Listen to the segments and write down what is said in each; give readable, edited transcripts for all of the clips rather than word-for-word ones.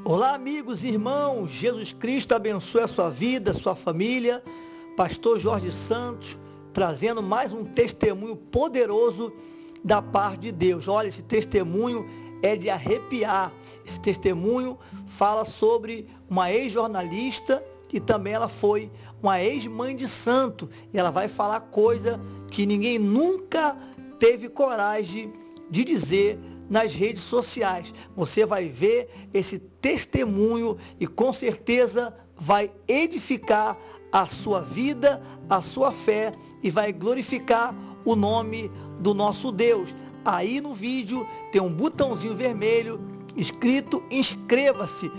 Olá, amigos e irmãos, Jesus Cristo abençoe a sua vida, a sua família. Pastor Jorge Santos, trazendo mais um testemunho poderoso da parte de Deus. Olha, esse testemunho é de arrepiar. Esse testemunho fala sobre uma ex-jornalista e também ela foi uma ex-mãe de santo. E ela vai falar coisa que ninguém nunca teve coragem de dizer nas redes sociais. Você vai ver esse testemunho e com certeza vai edificar a sua vida, a sua fé e vai glorificar o nome do nosso Deus. Aí no vídeo tem um botãozinho vermelho escrito inscreva-se.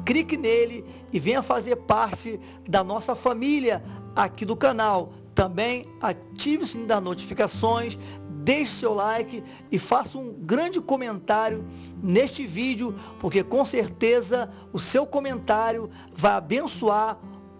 Clique nele e venha fazer parte da nossa família aqui do canal. Também ative o sininho das notificações, deixe seu like e faça um grande comentário neste vídeo, porque com certeza o seu comentário vai abençoar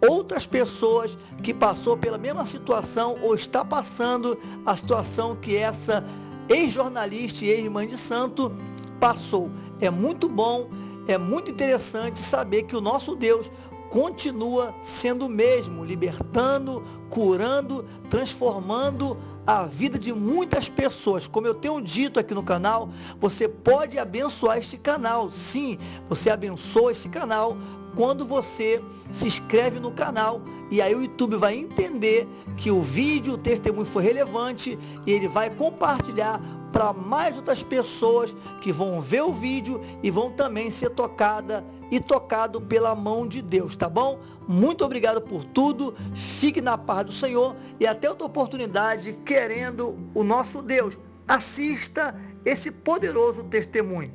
outras pessoas que passou pela mesma situação ou está passando a situação que essa ex-jornalista e ex-mãe de santo passou. É muito bom, é muito interessante saber que o nosso Deus continua sendo o mesmo, libertando, curando, transformando a vida de muitas pessoas. Como eu tenho dito aqui no canal, você pode abençoar este canal. Sim, você abençoa este canal quando você se inscreve no canal, e aí o YouTube vai entender que o vídeo, o testemunho foi relevante e ele vai compartilhar para mais outras pessoas que vão ver o vídeo e vão também ser tocada e tocado pela mão de Deus, tá bom? Muito obrigado por tudo, fique na paz do Senhor e até outra oportunidade, querendo o nosso Deus. Assista esse poderoso testemunho.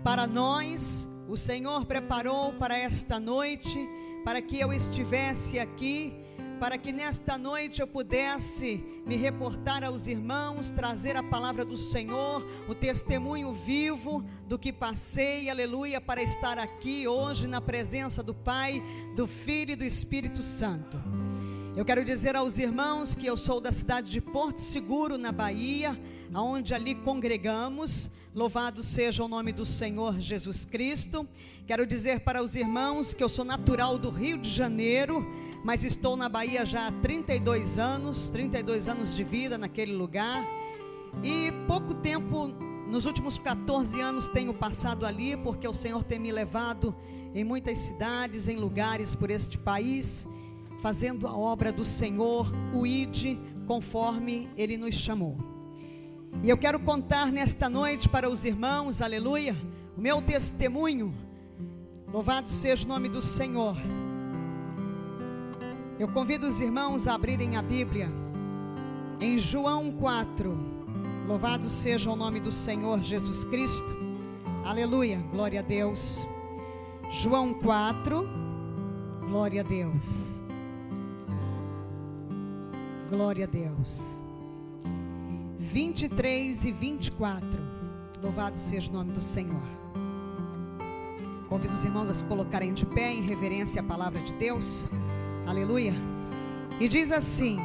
Para nós, o Senhor preparou para esta noite, para que eu estivesse aqui, para que nesta noite eu pudesse me reportar aos irmãos, trazer a palavra do Senhor, o testemunho vivo do que passei, aleluia, para estar aqui hoje na presença do Pai, do Filho e do Espírito Santo. Eu quero dizer aos irmãos que eu sou da cidade de Porto Seguro, na Bahia, aonde ali congregamos. Louvado seja o nome do Senhor Jesus Cristo. Quero dizer para os irmãos que eu sou natural do Rio de Janeiro, mas estou na Bahia já há 32 anos de vida naquele lugar. E pouco tempo, nos últimos 14 anos tenho passado ali, porque o Senhor tem me levado em muitas cidades, em lugares por este país, fazendo a obra do Senhor, o ID, conforme Ele nos chamou. E eu quero contar nesta noite para os irmãos, aleluia, o meu testemunho. Louvado seja o nome do Senhor. Eu convido os irmãos a abrirem a Bíblia em João 4. Louvado seja o nome do Senhor Jesus Cristo. Aleluia, glória a Deus. João 4, glória a Deus. Glória a Deus. 23 e 24. Louvado seja o nome do Senhor. Convido os irmãos a se colocarem de pé em reverência à palavra de Deus. Aleluia. E diz assim: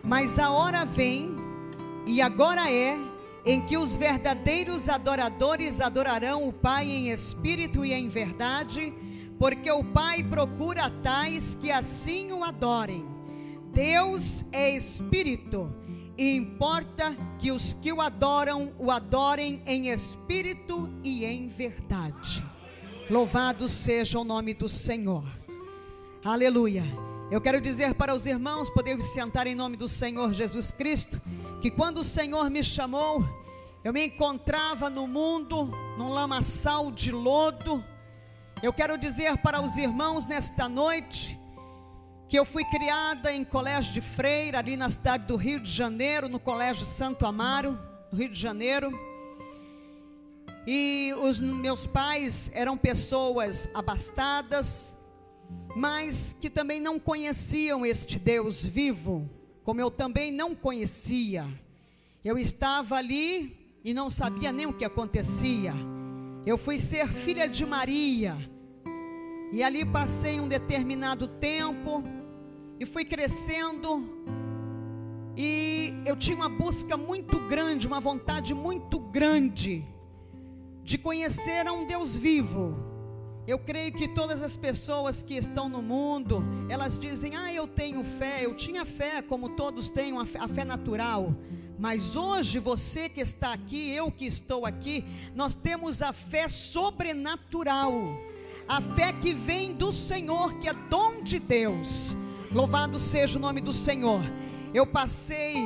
mas a hora vem, e agora é, em que os verdadeiros adoradores adorarão o Pai em espírito e em verdade, porque o Pai procura tais que assim o adorem. Deus é espírito, e importa que os que o adorem em espírito e em verdade. Louvado seja o nome do Senhor. Aleluia. Eu quero dizer para os irmãos, poderem se sentar em nome do Senhor Jesus Cristo, que quando o Senhor me chamou, eu me encontrava no mundo, num lamaçal de lodo. Eu quero dizer para os irmãos nesta noite, que eu fui criada em colégio de freira, ali na cidade do Rio de Janeiro, no colégio Santo Amaro, no Rio de Janeiro. E os meus pais eram pessoas abastadas, mas que também não conheciam este Deus vivo, como eu também não conhecia. Eu estava ali e não sabia nem o que acontecia. Eu fui ser filha de Maria, e ali passei um determinado tempo, e fui crescendo, e eu tinha uma busca muito grande, uma vontade muito grande de conhecer a um Deus vivo. Eu creio que todas as pessoas que estão no mundo, elas dizem: eu tenho fé, eu tinha fé, como todos têm a fé natural. Mas hoje você que está aqui, eu que estou aqui, nós temos a fé sobrenatural, a fé que vem do Senhor, que é dom de Deus. Louvado seja o nome do Senhor. Eu passei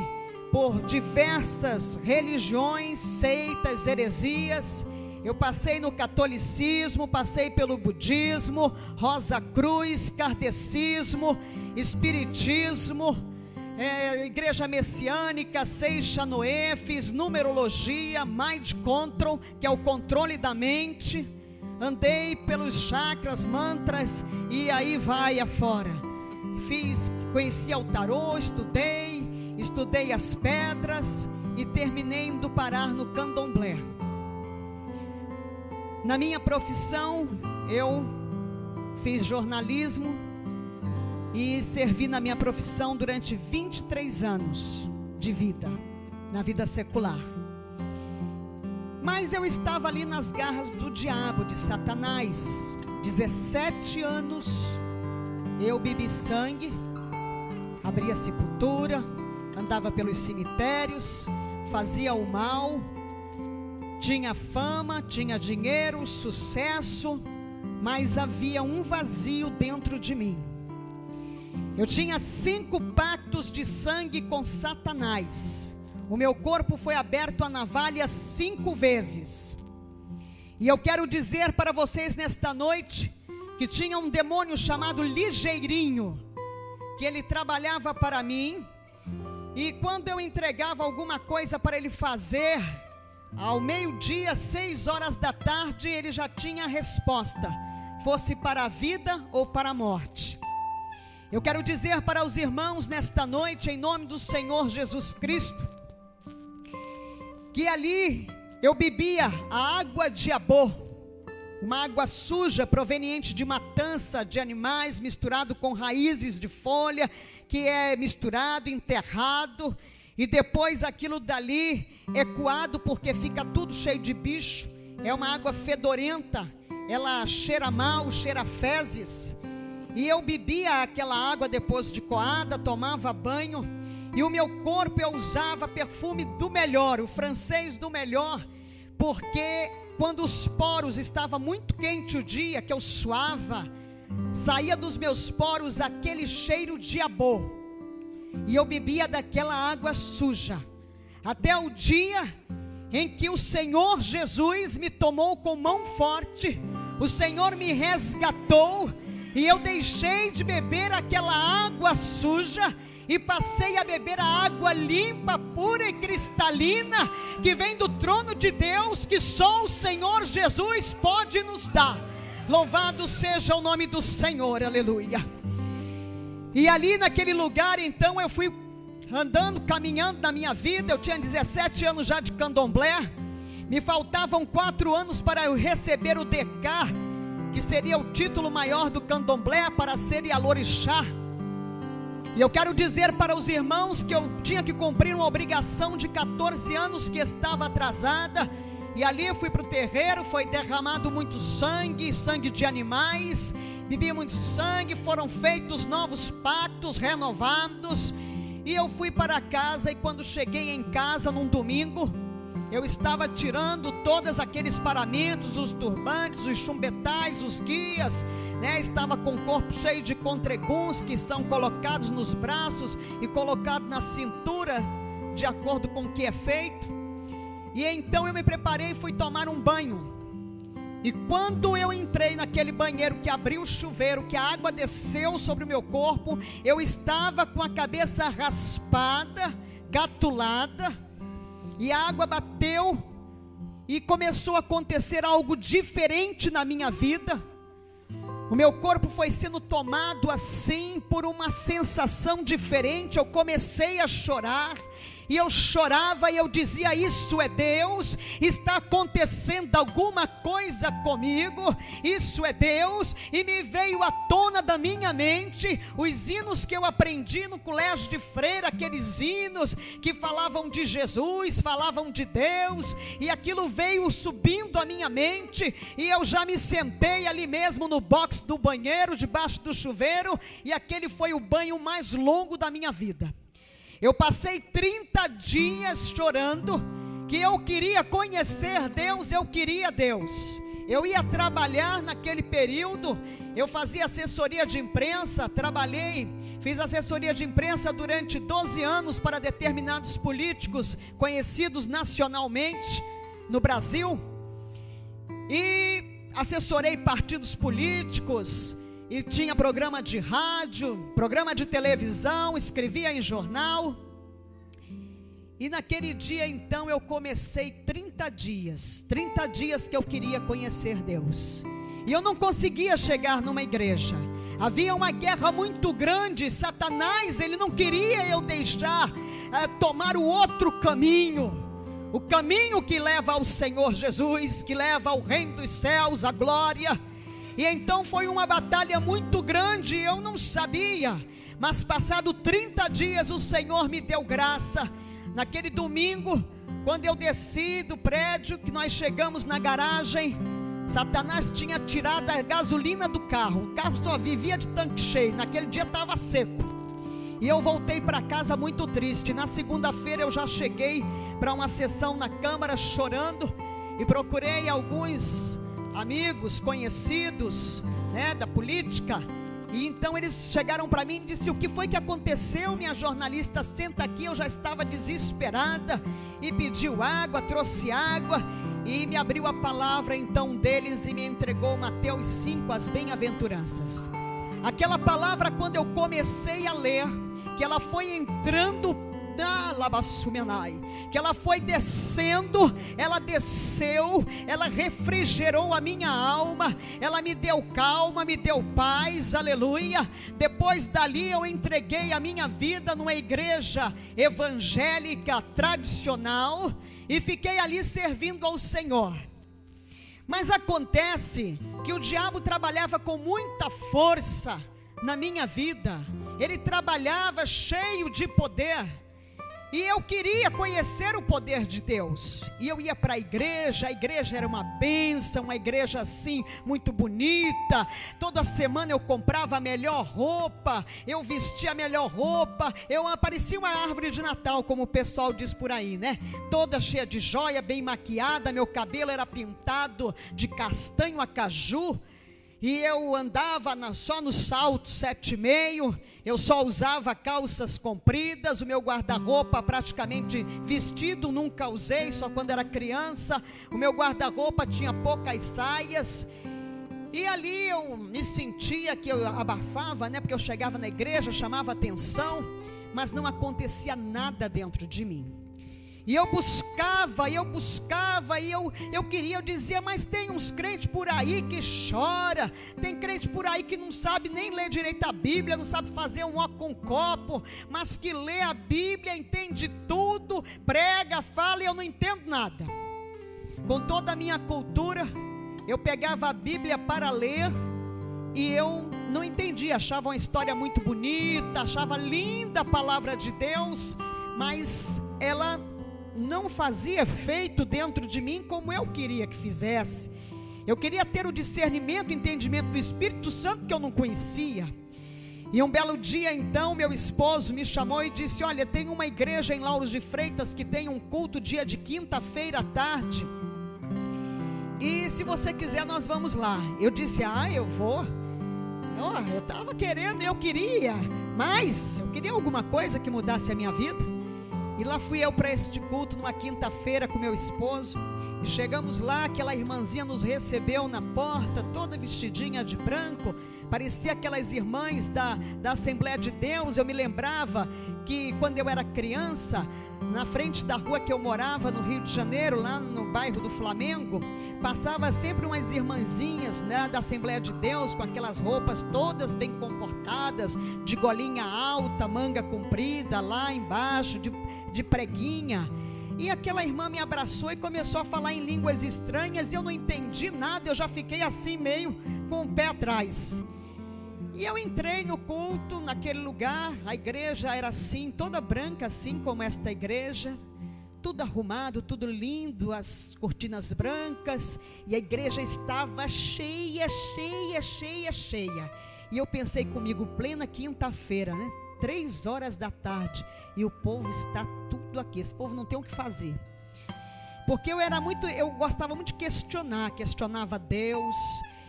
por diversas religiões, seitas, heresias. Eu passei no catolicismo, passei pelo budismo, Rosa Cruz, kardecismo, espiritismo, igreja messiânica, Seixa Noé, fiz numerologia, mind control, que é o controle da mente. Andei pelos chakras, mantras e aí vai afora. Conheci o tarô, estudei as pedras e terminei indo parar no candomblé. Na minha profissão, eu fiz jornalismo e servi na minha profissão durante 23 anos de vida, na vida secular. Mas eu estava ali nas garras do diabo, de Satanás. 17 anos eu bebi sangue, abria sepultura, andava pelos cemitérios, fazia o mal. Tinha fama, tinha dinheiro, sucesso, mas havia um vazio dentro de mim. Eu tinha 5 pactos de sangue com Satanás. O meu corpo foi aberto à navalha 5 vezes. E eu quero dizer para vocês nesta noite que tinha um demônio chamado Ligeirinho, que ele trabalhava para mim, e quando eu entregava alguma coisa para ele fazer, ao meio-dia, 6 horas da tarde, ele já tinha a resposta, fosse para a vida ou para a morte. Eu quero dizer para os irmãos nesta noite, em nome do Senhor Jesus Cristo, que ali eu bebia a água de Abô, uma água suja proveniente de matança de animais, misturado com raízes de folha, que é misturado, enterrado, e depois aquilo dali é coado, porque fica tudo cheio de bicho. É uma água fedorenta, ela cheira mal, cheira fezes. E eu bebia aquela água depois de coada, tomava banho, e o meu corpo eu usava perfume do melhor, o francês do melhor, porque quando os poros estavam muito quente o dia, que eu suava, saía dos meus poros aquele cheiro de Abô, e eu bebia daquela água suja, até o dia em que o Senhor Jesus me tomou com mão forte, o Senhor me resgatou, e eu deixei de beber aquela água suja, e passei a beber a água limpa, pura e cristalina, que vem do trono de Deus, que só o Senhor Jesus pode nos dar. Louvado seja o nome do Senhor, aleluia. E ali naquele lugar, então, eu fui andando, caminhando na minha vida. Eu tinha 17 anos já de candomblé, me faltavam 4 anos para eu receber o Decá, que seria o título maior do candomblé, para ser Yalorixá. E eu quero dizer para os irmãos que eu tinha que cumprir uma obrigação de 14 anos que estava atrasada. E ali eu fui para o terreiro, foi derramado muito sangue, sangue de animais, bebi muito sangue, foram feitos novos pactos, renovados. E eu fui para casa, e quando cheguei em casa num domingo, eu estava tirando todos aqueles paramentos, os turbantes, os chumbetais, os guias, estava com o corpo cheio de contreguns, que são colocados nos braços e colocados na cintura, de acordo com o que é feito. E então eu me preparei e fui tomar um banho. E quando eu entrei naquele banheiro, que abriu o chuveiro, que a água desceu sobre o meu corpo, eu estava com a cabeça raspada, gatulada, e a água bateu, e começou a acontecer algo diferente na minha vida. O meu corpo foi sendo tomado assim, por uma sensação diferente. Eu comecei a chorar, e eu chorava e eu dizia: isso é Deus, está acontecendo alguma coisa comigo, isso é Deus. E me veio à tona da minha mente os hinos que eu aprendi no colégio de freira, aqueles hinos que falavam de Jesus, falavam de Deus, e aquilo veio subindo à minha mente, e eu já me sentei ali mesmo no box do banheiro, debaixo do chuveiro, e aquele foi o banho mais longo da minha vida. Eu passei 30 dias chorando, que eu queria conhecer Deus, eu queria Deus. Eu ia trabalhar naquele período, eu fazia assessoria de imprensa, fiz assessoria de imprensa durante 12 anos para determinados políticos conhecidos nacionalmente no Brasil, e assessorei partidos políticos, e tinha programa de rádio, programa de televisão, escrevia em jornal. E naquele dia então eu comecei 30 dias que eu queria conhecer Deus, e eu não conseguia chegar numa igreja. Havia uma guerra muito grande. Satanás, ele não queria eu deixar tomar o outro caminho, o caminho que leva ao Senhor Jesus, que leva ao reino dos céus, a glória. E então foi uma batalha muito grande, eu não sabia, mas passado 30 dias o Senhor me deu graça. Naquele domingo, quando eu desci do prédio, que nós chegamos na garagem, Satanás tinha tirado a gasolina do carro, o carro só vivia de tanque cheio, naquele dia estava seco, e eu voltei para casa muito triste. Na segunda-feira eu já cheguei para uma sessão na Câmara chorando, e procurei alguns amigos conhecidos, da política, e então eles chegaram para mim e disseram: o que foi que aconteceu, minha jornalista? Senta aqui. Eu já estava desesperada, e pediu água, trouxe água, e me abriu a palavra então deles, e me entregou Mateus 5, as bem-aventuranças. Aquela palavra, quando eu comecei a ler, que ela foi entrando na Labassumenai, que ela foi descendo, ela desceu, ela refrigerou a minha alma, ela me deu calma, me deu paz, aleluia. Depois dali eu entreguei a minha vida numa igreja evangélica tradicional, e fiquei ali servindo ao Senhor. Mas acontece que o diabo trabalhava com muita força na minha vida, ele trabalhava cheio de poder, e eu queria conhecer o poder de Deus, e eu ia para a igreja era uma bênção, uma igreja assim, muito bonita. Toda semana eu comprava a melhor roupa, eu vestia a melhor roupa, eu parecia uma árvore de Natal, como o pessoal diz por aí, toda cheia de joia, bem maquiada, meu cabelo era pintado de castanho a caju, e eu andava só no salto 7,5, eu só usava calças compridas, o meu guarda-roupa praticamente vestido nunca usei, só quando era criança. O meu guarda-roupa tinha poucas saias, e ali eu me sentia que eu abafava, porque eu chegava na igreja, chamava atenção, mas não acontecia nada dentro de mim. E eu buscava, e eu queria, eu dizia: mas tem uns crentes por aí que chora, tem crente por aí que não sabe nem ler direito a Bíblia, não sabe fazer um ó com copo, mas que lê a Bíblia, entende tudo, prega, fala, e eu não entendo nada. Com toda a minha cultura, eu pegava a Bíblia para ler, e eu não entendia, achava uma história muito bonita, achava linda a palavra de Deus, mas ela não fazia efeito dentro de mim como eu queria que fizesse. Eu queria ter o discernimento, o entendimento do Espírito Santo que eu não conhecia. E um belo dia então meu esposo me chamou e disse: olha, tem uma igreja em Lauros de Freitas que tem um culto dia de quinta-feira à tarde, e se você quiser nós vamos lá. Eu disse: eu vou. Eu estava querendo, eu queria alguma coisa que mudasse a minha vida. E lá fui eu para este culto numa quinta-feira com meu esposo, e chegamos lá, aquela irmãzinha nos recebeu na porta, toda vestidinha de branco, parecia aquelas irmãs da Assembleia de Deus. Eu me lembrava que quando eu era criança, na frente da rua que eu morava no Rio de Janeiro, lá no bairro do Flamengo, passava sempre umas irmãzinhas, né, da Assembleia de Deus, com aquelas roupas todas bem comportadas, de golinha alta, manga comprida, lá embaixo, de preguinha. E aquela irmã me abraçou e começou a falar em línguas estranhas, e eu não entendi nada, eu já fiquei assim meio com o pé atrás. E eu entrei no culto, naquele lugar, a igreja era assim, toda branca, assim como esta igreja, tudo arrumado, tudo lindo, as cortinas brancas, e a igreja estava cheia, cheia, cheia, cheia. E eu pensei comigo, plena quinta-feira, né? 3 horas da tarde, e o povo está tudo aqui, esse povo não tem o que fazer. Porque eu gostava muito de questionava Deus,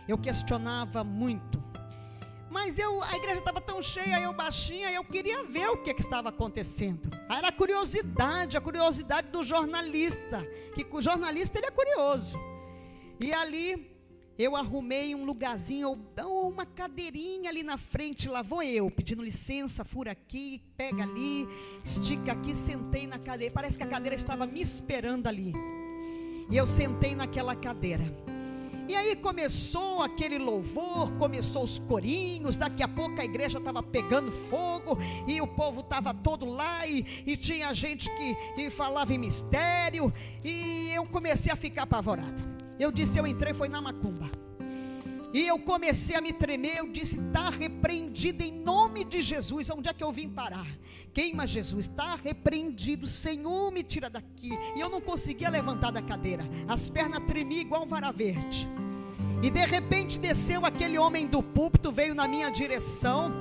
eu questionava muito. Mas a igreja estava tão cheia, eu baixinha, eu queria ver o que estava acontecendo. Era a curiosidade do jornalista, que o jornalista ele é curioso. E ali eu arrumei um lugarzinho, uma cadeirinha ali na frente, lá vou eu, pedindo licença, fura aqui, pega ali, estica aqui, sentei na cadeira, parece que a cadeira estava me esperando ali. E eu sentei naquela cadeira. E aí começou aquele louvor, começou os corinhos, daqui a pouco a igreja estava pegando fogo, e o povo estava todo lá, e tinha gente que falava em mistério, e eu comecei a ficar apavorada. Eu entrei, foi na macumba, e eu comecei a me tremer, eu disse, está repreendido em nome de Jesus. Onde é que eu vim parar? Queima Jesus, está repreendido, Senhor, me tira daqui. E eu não conseguia levantar da cadeira, as pernas tremiam igual vara verde. E de repente desceu aquele homem do púlpito, veio na minha direção,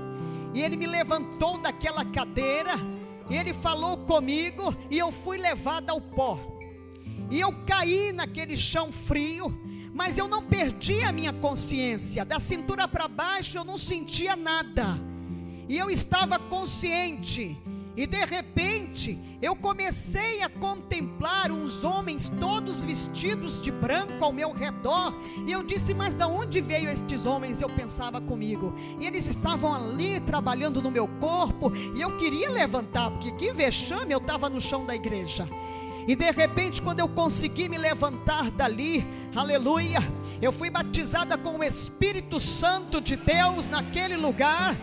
e ele me levantou daquela cadeira, e ele falou comigo, e eu fui levado ao pó, e eu caí naquele chão frio, mas eu não perdi a minha consciência, da cintura para baixo eu não sentia nada, e eu estava consciente. E de repente eu comecei a contemplar uns homens todos vestidos de branco ao meu redor, e eu disse, mas de onde veio estes homens? Eu pensava comigo, e eles estavam ali trabalhando no meu corpo, e eu queria levantar, porque que vexame, eu estava no chão da igreja. E de repente, quando eu consegui me levantar dali, aleluia, eu fui batizada com o Espírito Santo de Deus naquele lugar.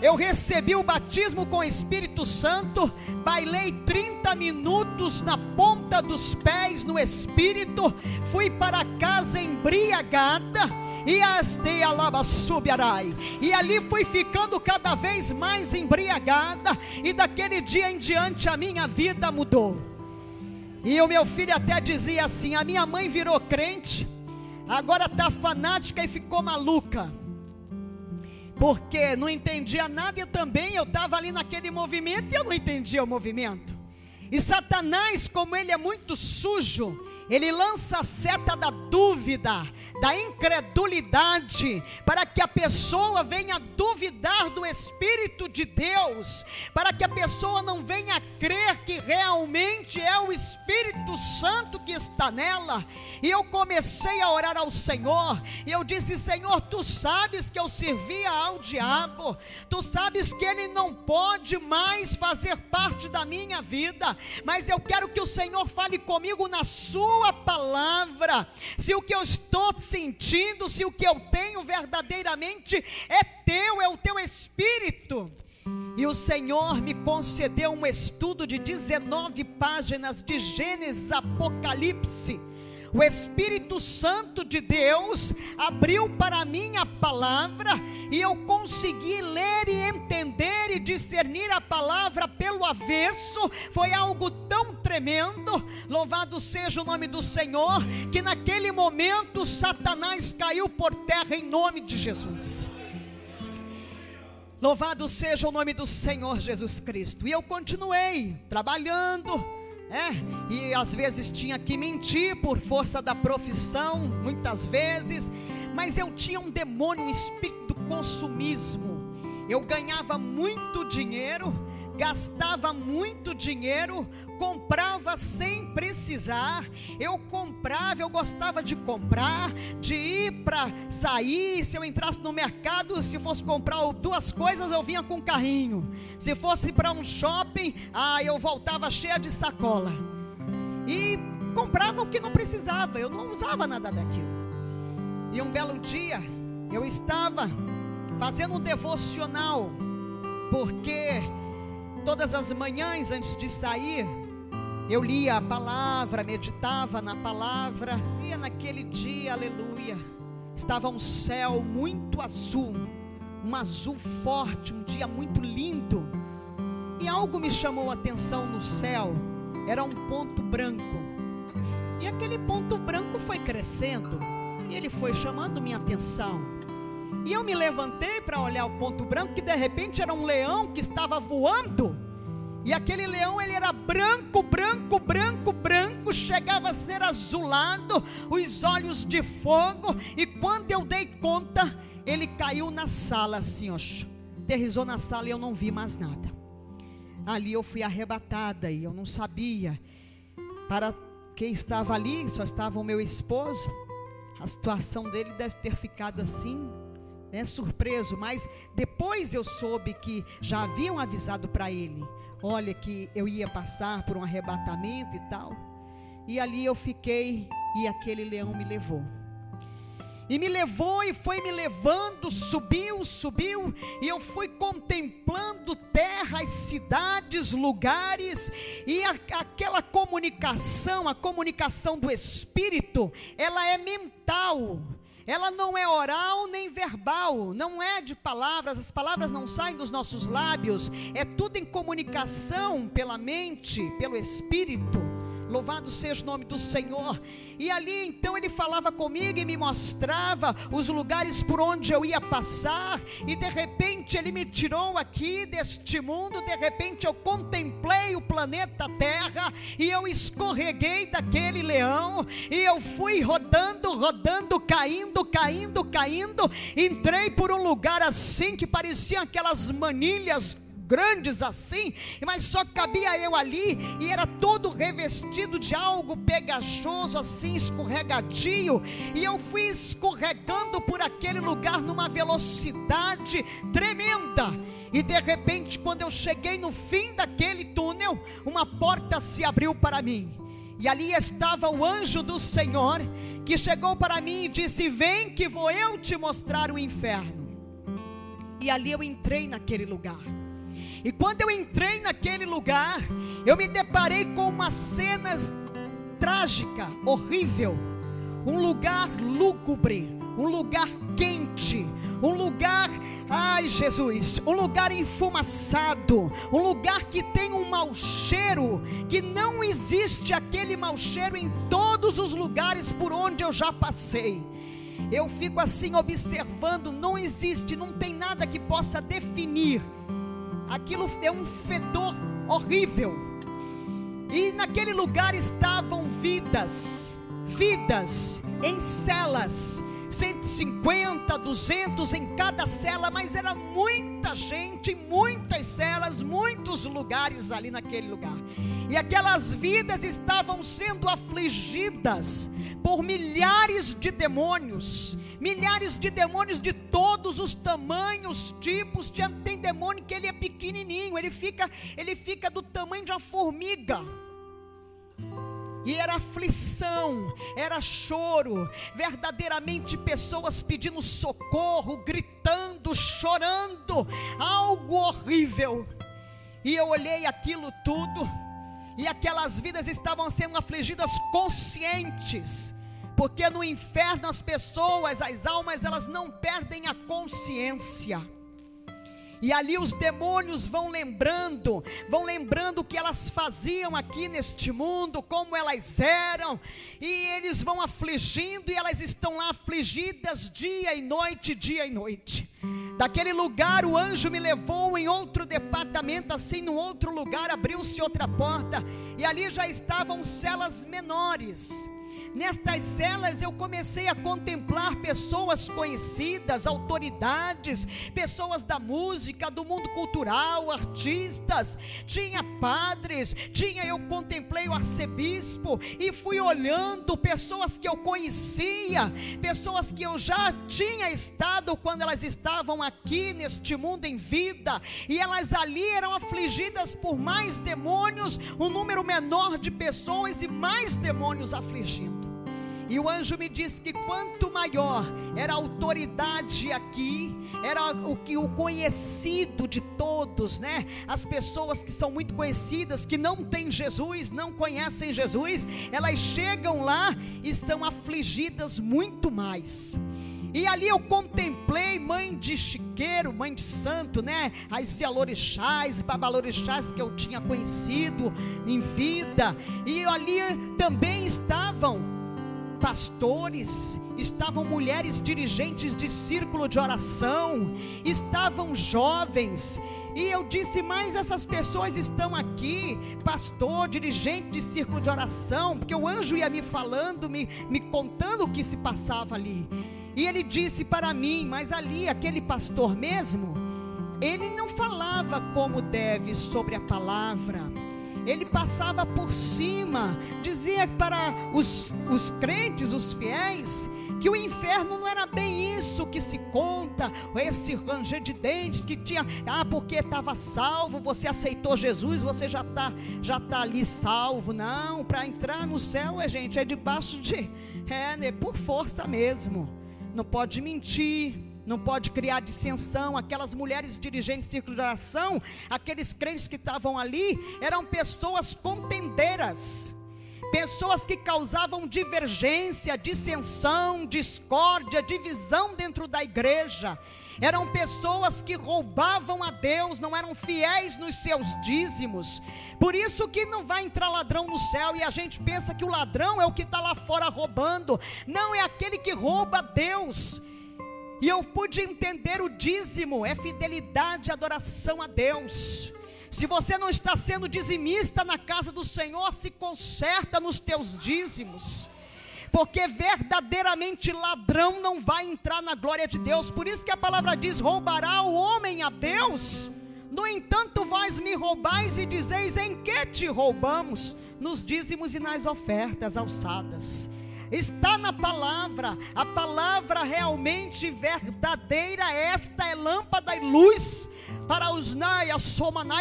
Eu recebi o batismo com o Espírito Santo, bailei 30 minutos na ponta dos pés no Espírito, fui para casa embriagada, e ali fui ficando cada vez mais embriagada, e daquele dia em diante a minha vida mudou. E o meu filho até dizia assim, a minha mãe virou crente, agora está fanática e ficou maluca, porque não entendia nada, e também eu estava ali naquele movimento, e eu não entendia o movimento. E Satanás, como ele é muito sujo, ele lança a seta da dúvida, da incredulidade, para que a pessoa venha duvidar do Espírito de Deus, para que a pessoa não venha crer que realmente é o Espírito Santo que está nela. E eu comecei a orar ao Senhor, e eu disse, Senhor, tu sabes que eu servia ao diabo, tu sabes que ele não pode mais fazer parte da minha vida, mas eu quero que o Senhor fale comigo na sua palavra, se o que eu estou sentindo, se o que eu tenho verdadeiramente é teu, é o teu Espírito. E o Senhor me concedeu um estudo de 19 páginas de Gênesis, Apocalipse. O Espírito Santo de Deus abriu para mim a palavra, e eu consegui ler e entender e discernir a palavra pelo avesso. Foi algo tão tremendo, louvado seja o nome do Senhor, que naquele momento Satanás caiu por terra em nome de Jesus. Louvado seja o nome do Senhor Jesus Cristo. E eu continuei trabalhando, e às vezes tinha que mentir por força da profissão, muitas vezes, mas eu tinha um demônio, um espírito do consumismo. Eu ganhava muito dinheiro, gastava muito dinheiro, comprava sem precisar. Eu gostava de comprar, de ir ir para sair, se eu entrasse no mercado, se fosse comprar 2 coisas, eu vinha com carrinho. Se fosse para um shopping, eu voltava cheia de sacola. E comprava o que não precisava, eu não usava nada daquilo. E um belo dia, eu estava fazendo um devocional, porque todas as manhãs antes de sair, eu lia a palavra, meditava na palavra. E naquele dia, aleluia, estava um céu muito azul, um azul forte, um dia muito lindo. E algo me chamou a atenção no céu, era um ponto branco. E aquele ponto branco foi crescendo, e ele foi chamando minha atenção. E eu me levantei para olhar o ponto branco, que de repente era um leão que estava voando. E aquele leão, ele era branco, branco, branco, branco, chegava a ser azulado, os olhos de fogo. E quando eu dei conta, ele caiu na sala assim, ó, aterrissou na sala e eu não vi mais nada. Ali eu fui arrebatada e eu não sabia para quem estava ali, só estava o meu esposo. A situação dele deve ter ficado assim, surpreso, mas depois eu soube que já haviam avisado para ele, olha, que eu ia passar por um arrebatamento e tal. E ali eu fiquei, e aquele leão me levou. E me levou e foi me levando, subiu, e eu fui contemplando terras, cidades, lugares, e aquela comunicação, a comunicação do Espírito, ela é mental. Ela não é oral nem verbal, não é de palavras, as palavras não saem dos nossos lábios, é tudo em comunicação pela mente, pelo Espírito. Louvado seja o nome do Senhor. E ali então ele falava comigo e me mostrava os lugares por onde eu ia passar. E de repente ele me tirou aqui deste mundo. De repente eu contemplei o planeta Terra, e eu escorreguei daquele leão, e eu fui rodando, caindo. Entrei por um lugar assim que pareciam aquelas manilhas grandes assim, mas só cabia eu ali, e era todo revestido de algo pegajoso assim, escorregadio, e eu fui escorregando por aquele lugar numa velocidade tremenda. E de repente, quando eu cheguei no fim daquele túnel, uma porta se abriu para mim, e ali estava o anjo do Senhor, que chegou para mim e disse: vem que vou eu te mostrar o inferno. E ali eu entrei naquele lugar. E quando eu entrei naquele lugar, eu me deparei com uma cena trágica, horrível. Um lugar lúgubre, um lugar quente, um lugar, ai Jesus, um lugar enfumaçado, um lugar que tem um mau cheiro, que não existe aquele mau cheiro em todos os lugares por onde eu já passei. Eu fico assim observando, não existe, não tem nada que possa definir. Aquilo é um fedor horrível. E naquele lugar estavam vidas em celas, 150, 200 em cada cela, mas era muita gente, muitas celas, muitos lugares ali naquele lugar. E aquelas vidas estavam sendo afligidas por milhares de demônios de todos os tamanhos, tipos. Tem demônio que ele é pequenininho, ele fica do tamanho de uma formiga. E era aflição, era choro, verdadeiramente pessoas pedindo socorro, gritando, chorando, algo horrível. E eu olhei aquilo tudo, e aquelas vidas estavam sendo afligidas conscientes, porque no inferno as pessoas, as almas, elas não perdem a consciência. E ali os demônios vão lembrando o que elas faziam aqui neste mundo, como elas eram, e eles vão afligindo, e elas estão lá afligidas dia e noite. Daquele lugar o anjo me levou em outro departamento, assim, num outro lugar, abriu-se outra porta, e ali já estavam celas menores. Nestas celas eu comecei a contemplar pessoas conhecidas, autoridades, pessoas da música, do mundo cultural, artistas, tinha padres, eu contemplei o arcebispo e fui olhando pessoas que eu conhecia, pessoas que eu já tinha estado quando elas estavam aqui neste mundo em vida, e elas ali eram afligidas por mais demônios, um número menor de pessoas e mais demônios afligindo. E o anjo me disse que quanto maior era a autoridade aqui, era o conhecido de todos, né? As pessoas que são muito conhecidas, que não têm Jesus, não conhecem Jesus, elas chegam lá e são afligidas muito mais. E ali eu contemplei mãe de chiqueiro, mãe de santo, né? As Yalorixás, babalorixás que eu tinha conhecido em vida. E ali também estavam pastores, estavam mulheres dirigentes de círculo de oração, estavam jovens. E eu disse, mas essas pessoas estão aqui, pastor, dirigente de círculo de oração, porque o anjo ia me falando, me contando o que se passava ali. E ele disse para mim, mas ali aquele pastor mesmo, ele não falava como deve sobre a palavra, ele passava por cima, dizia para os crentes, os fiéis, que o inferno não era bem isso que se conta, esse ranger de dentes que tinha, porque estava salvo, você aceitou Jesus, você já está ali salvo. Não, para entrar no céu, gente, é debaixo de, por força mesmo, não pode mentir, não pode criar dissensão. Aquelas mulheres dirigentes de círculo de oração, aqueles crentes que estavam ali, eram pessoas contendeiras, pessoas que causavam divergência, dissensão, discórdia, divisão dentro da igreja. Eram pessoas que roubavam a Deus, não eram fiéis nos seus dízimos. Por isso que não vai entrar ladrão no céu, e a gente pensa que o ladrão é o que está lá fora roubando. Não, é aquele que rouba a Deus. E eu pude entender, o dízimo é fidelidade, adoração a Deus. Se você não está sendo dizimista na casa do Senhor, se conserta nos teus dízimos, porque verdadeiramente ladrão não vai entrar na glória de Deus. Por isso que a palavra diz, roubará o homem a Deus? No entanto, vós me roubais e dizeis, em que te roubamos? Nos dízimos e nas ofertas alçadas. Está na palavra, a palavra realmente verdadeira. Esta é lâmpada e luz para os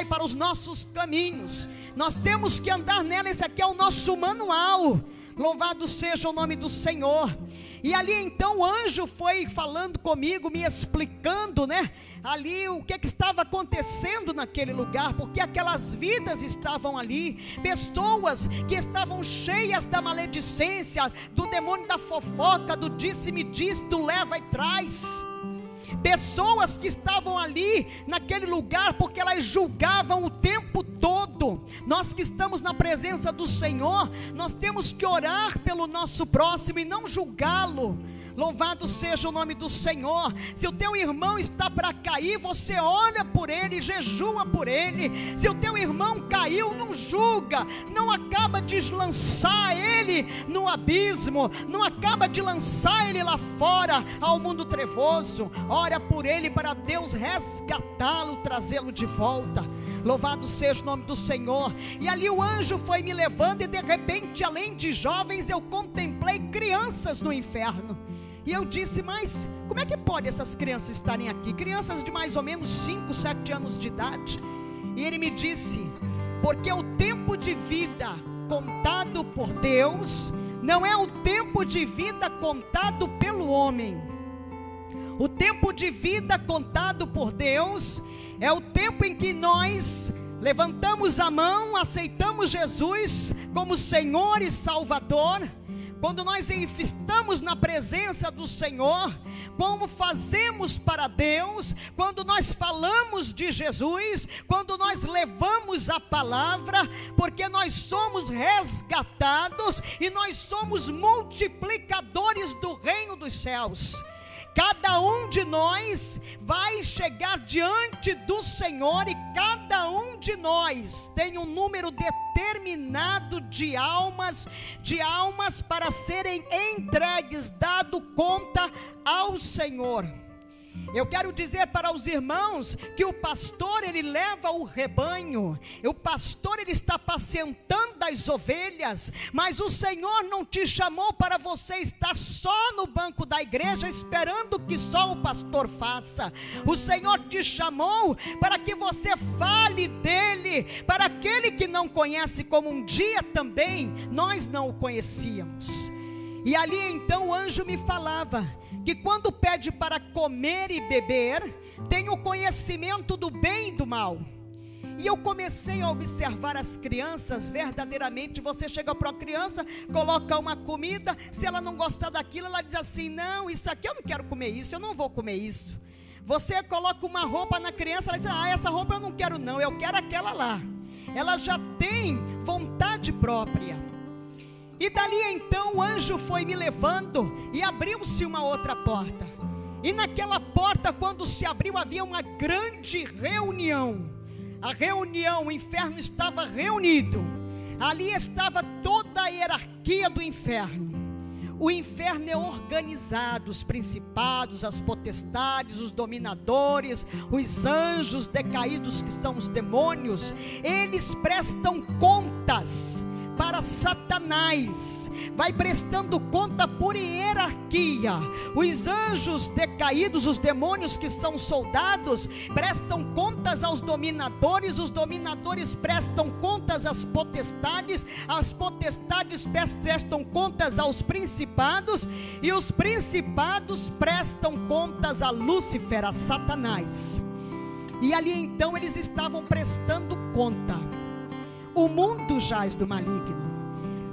para os nossos caminhos. Nós temos que andar nela, esse aqui é o nosso manual. Louvado seja o nome do Senhor. E ali então o anjo foi falando comigo, me explicando, né? Ali o que estava acontecendo naquele lugar, porque aquelas vidas estavam ali, pessoas que estavam cheias da maledicência, do demônio da fofoca, do disse-me disse, do leva e traz. Pessoas que estavam ali naquele lugar porque elas julgavam o tempo todo. Nós que estamos na presença do Senhor, nós temos que orar pelo nosso próximo e não julgá-lo. Louvado seja o nome do Senhor. Se o teu irmão está para cair, você olha por ele, jejua por ele. Se o teu irmão caiu, não julga, não acaba de lançar ele no abismo, não acaba de lançar ele lá fora ao mundo trevoso. Ora por ele para Deus resgatá-lo, trazê-lo de volta. Louvado seja o nome do Senhor. E ali o anjo foi me levando, e de repente, além de jovens, eu contemplei crianças no inferno. E eu disse, mas como é que pode essas crianças estarem aqui? Crianças de mais ou menos 5, 7 anos de idade. E ele me disse, porque o tempo de vida contado por Deus não é o tempo de vida contado pelo homem. O tempo de vida contado por Deus é o tempo em que nós levantamos a mão, aceitamos Jesus como Senhor e Salvador. Quando nós estamos na presença do Senhor, como fazemos para Deus, quando nós falamos de Jesus, quando nós levamos a palavra, porque nós somos resgatados e nós somos multiplicadores do reino dos céus. Cada um de de nós vai chegar diante do Senhor, e cada um de nós tem um número determinado de almas para serem entregues, dado conta ao Senhor. Eu quero dizer para os irmãos que o pastor, ele leva o rebanho, o pastor, ele está apacentando as ovelhas, mas o Senhor não te chamou para você estar só no banco da igreja esperando que só o pastor faça. O Senhor te chamou para que você fale dele para aquele que não conhece, como um dia também nós não o conhecíamos. E ali então o anjo me falava que quando pede para comer e beber, tem o conhecimento do bem e do mal. E eu comecei a observar as crianças. Verdadeiramente, você chega para uma criança, coloca uma comida, se ela não gostar daquilo, ela diz assim: não, isso aqui eu não quero comer isso, eu não vou comer isso. Você coloca uma roupa na criança, ela diz: ah, essa roupa eu não quero não, eu quero aquela lá. Ela já tem vontade própria. E dali então o anjo foi me levando, e abriu-se uma outra porta, e naquela porta, quando se abriu, havia uma grande reunião. A reunião, o inferno estava reunido, ali estava toda a hierarquia do inferno. O inferno é organizado, os principados, as potestades, os dominadores, os anjos decaídos, que são os demônios, eles prestam contas para Satanás, vai prestando conta por hierarquia. Os anjos decaídos, os demônios que são soldados, prestam contas aos dominadores, os dominadores prestam contas às potestades, as potestades prestam contas aos principados, e os principados prestam contas a Lúcifer, a Satanás. E ali então eles estavam prestando conta. O mundo jaz do maligno,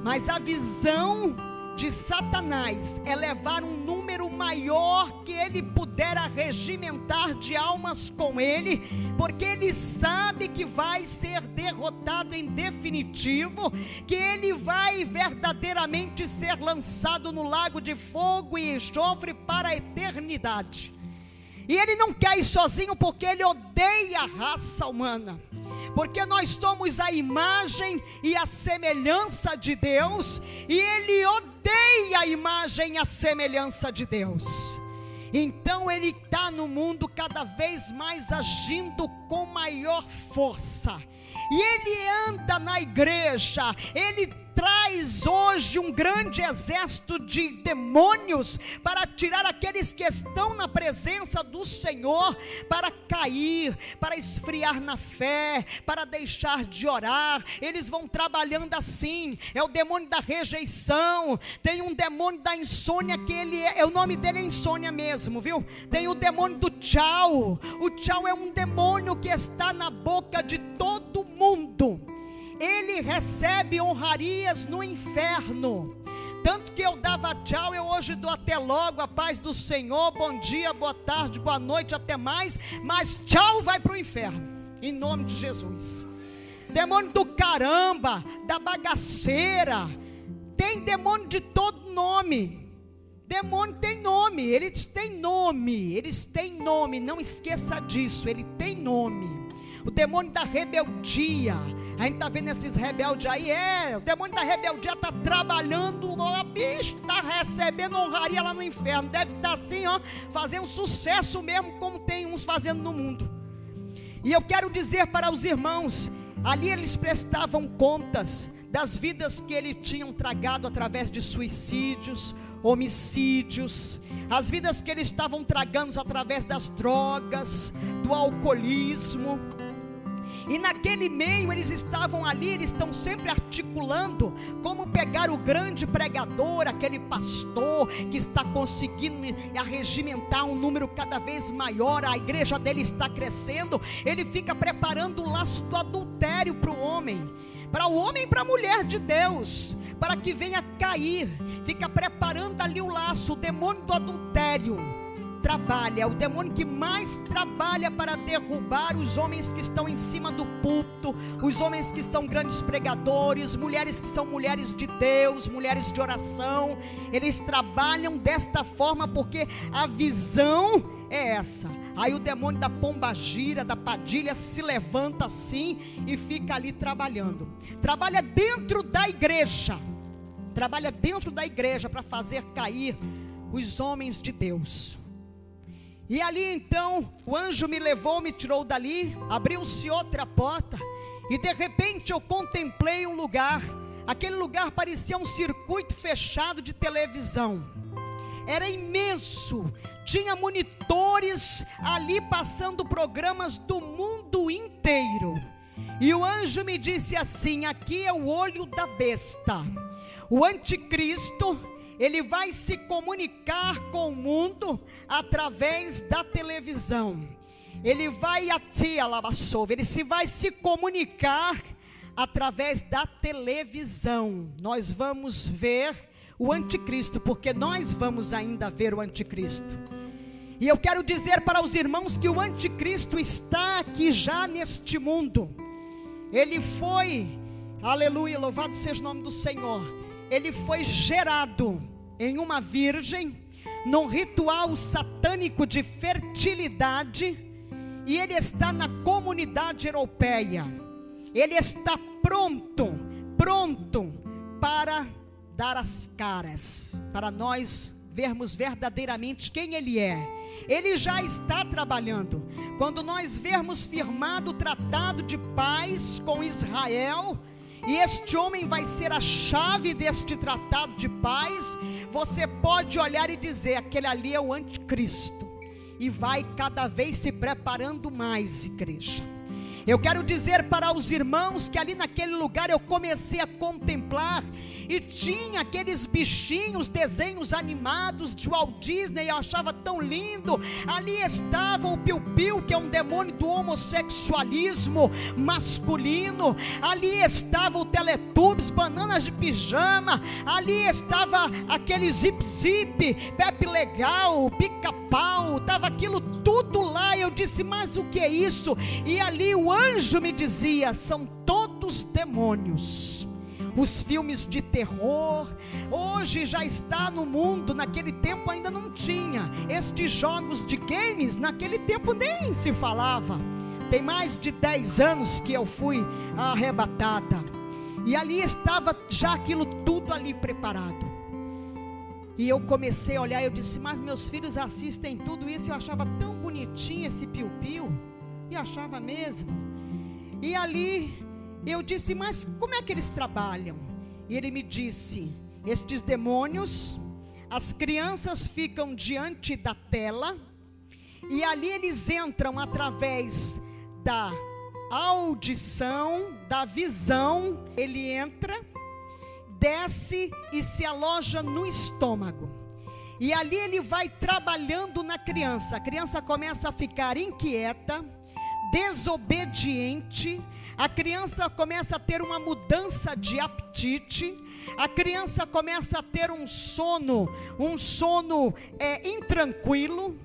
mas a visão de Satanás é levar um número maior que ele puder arregimentar de almas com ele, porque ele sabe que vai ser derrotado em definitivo, que ele vai verdadeiramente ser lançado no lago de fogo e enxofre para a eternidade. E ele não quer ir sozinho, porque ele odeia a raça humana, porque nós somos a imagem e a semelhança de Deus, e ele odeia a imagem e a semelhança de Deus. Então ele está no mundo cada vez mais agindo com maior força, e ele anda na igreja, ele traz hoje um grande exército de demônios para tirar aqueles que estão na presença do Senhor, para cair, para esfriar na fé, para deixar de orar. Eles vão trabalhando assim. É o demônio da rejeição, tem um demônio da insônia, que o nome dele é insônia mesmo, viu? Tem o demônio do tchau. O tchau é um demônio que está na boca de todo mundo. Ele recebe honrarias no inferno, tanto que eu dava tchau, eu hoje dou até logo, a paz do Senhor, bom dia, boa tarde, boa noite, até mais, mas tchau vai para o inferno, em nome de Jesus. Demônio do caramba, da bagaceira, tem demônio de todo nome. Demônio tem nome, eles têm nome, não esqueça disso, ele tem nome. O demônio da rebeldia, a gente está vendo esses rebeldes aí, o demônio da rebeldia está trabalhando, está recebendo honraria lá no inferno, deve estar assim, fazendo sucesso mesmo, como tem uns fazendo no mundo. E eu quero dizer para os irmãos, ali eles prestavam contas das vidas que eles tinham tragado através de suicídios, homicídios, as vidas que eles estavam tragando através das drogas, do alcoolismo. E naquele meio eles estavam ali, eles estão sempre articulando como pegar o grande pregador, aquele pastor que está conseguindo arregimentar um número cada vez maior, a igreja dele está crescendo, ele fica preparando o laço do adultério para o homem e para a mulher de Deus, para que venha cair, fica preparando ali o laço, o demônio do adultério. trabalha, o demônio que mais trabalha para derrubar os homens que estão em cima do púlpito, os homens que são grandes pregadores, mulheres que são mulheres de Deus, mulheres de oração. Eles trabalham desta forma porque a visão é essa. Aí o demônio da pombagira, da padilha, se levanta assim e fica ali trabalhando. Trabalha dentro da igreja, para fazer cair os homens de Deus. E ali então o anjo me levou, me tirou dali, abriu-se outra porta, e de repente eu contemplei um lugar. Aquele lugar parecia um circuito fechado de televisão, era imenso, tinha monitores ali passando programas do mundo inteiro. E o anjo me disse assim: aqui é o olho da besta. O anticristo, ele vai se comunicar com o mundo através da televisão. Ele vai vai se comunicar através da televisão. Nós vamos ver o anticristo, porque nós vamos ainda ver o anticristo. E eu quero dizer para os irmãos que o anticristo está aqui já neste mundo. Ele foi, aleluia, louvado seja o nome do Senhor, ele foi gerado em uma virgem, num ritual satânico de fertilidade, e ele está na comunidade europeia. Ele está pronto para dar as caras, para nós vermos verdadeiramente quem ele é. Ele já está trabalhando. Quando nós vermos firmado o tratado de paz com Israel, e este homem vai ser a chave deste tratado de paz, você pode olhar e dizer: aquele ali é o anticristo. E vai cada vez se preparando mais, igreja. Eu quero dizer para os irmãos que ali naquele lugar eu comecei a contemplar, e tinha aqueles bichinhos, desenhos animados de Walt Disney, eu achava tão lindo. Ali estava o Piu-Piu, que é um demônio do homossexualismo masculino. Ali estava o Teletubbies, bananas de pijama. Ali estava aquele Zip Zip, Pepe Legal, Pica-Pau, estava aquilo tudo lá. Eu disse: mas o que é isso? E ali o anjo me dizia: são todos demônios. Os filmes de terror, hoje já está no mundo, naquele tempo ainda não tinha. Estes jogos de games, naquele tempo nem se falava. Tem mais de 10 anos que eu fui arrebatada, e ali estava já aquilo tudo ali preparado. E eu comecei a olhar, eu disse: mas meus filhos assistem tudo isso. Eu achava tão bonitinho esse Piu-Piu, e achava mesmo. E ali eu disse: mas como é que eles trabalham? E ele me disse: estes demônios, as crianças ficam diante da tela, e ali eles entram através da audição, da visão. Ele entra, desce e se aloja no estômago, e ali ele vai trabalhando na criança. A criança começa a ficar inquieta, desobediente. A criança começa a ter uma mudança de apetite. A criança começa a ter um sono intranquilo.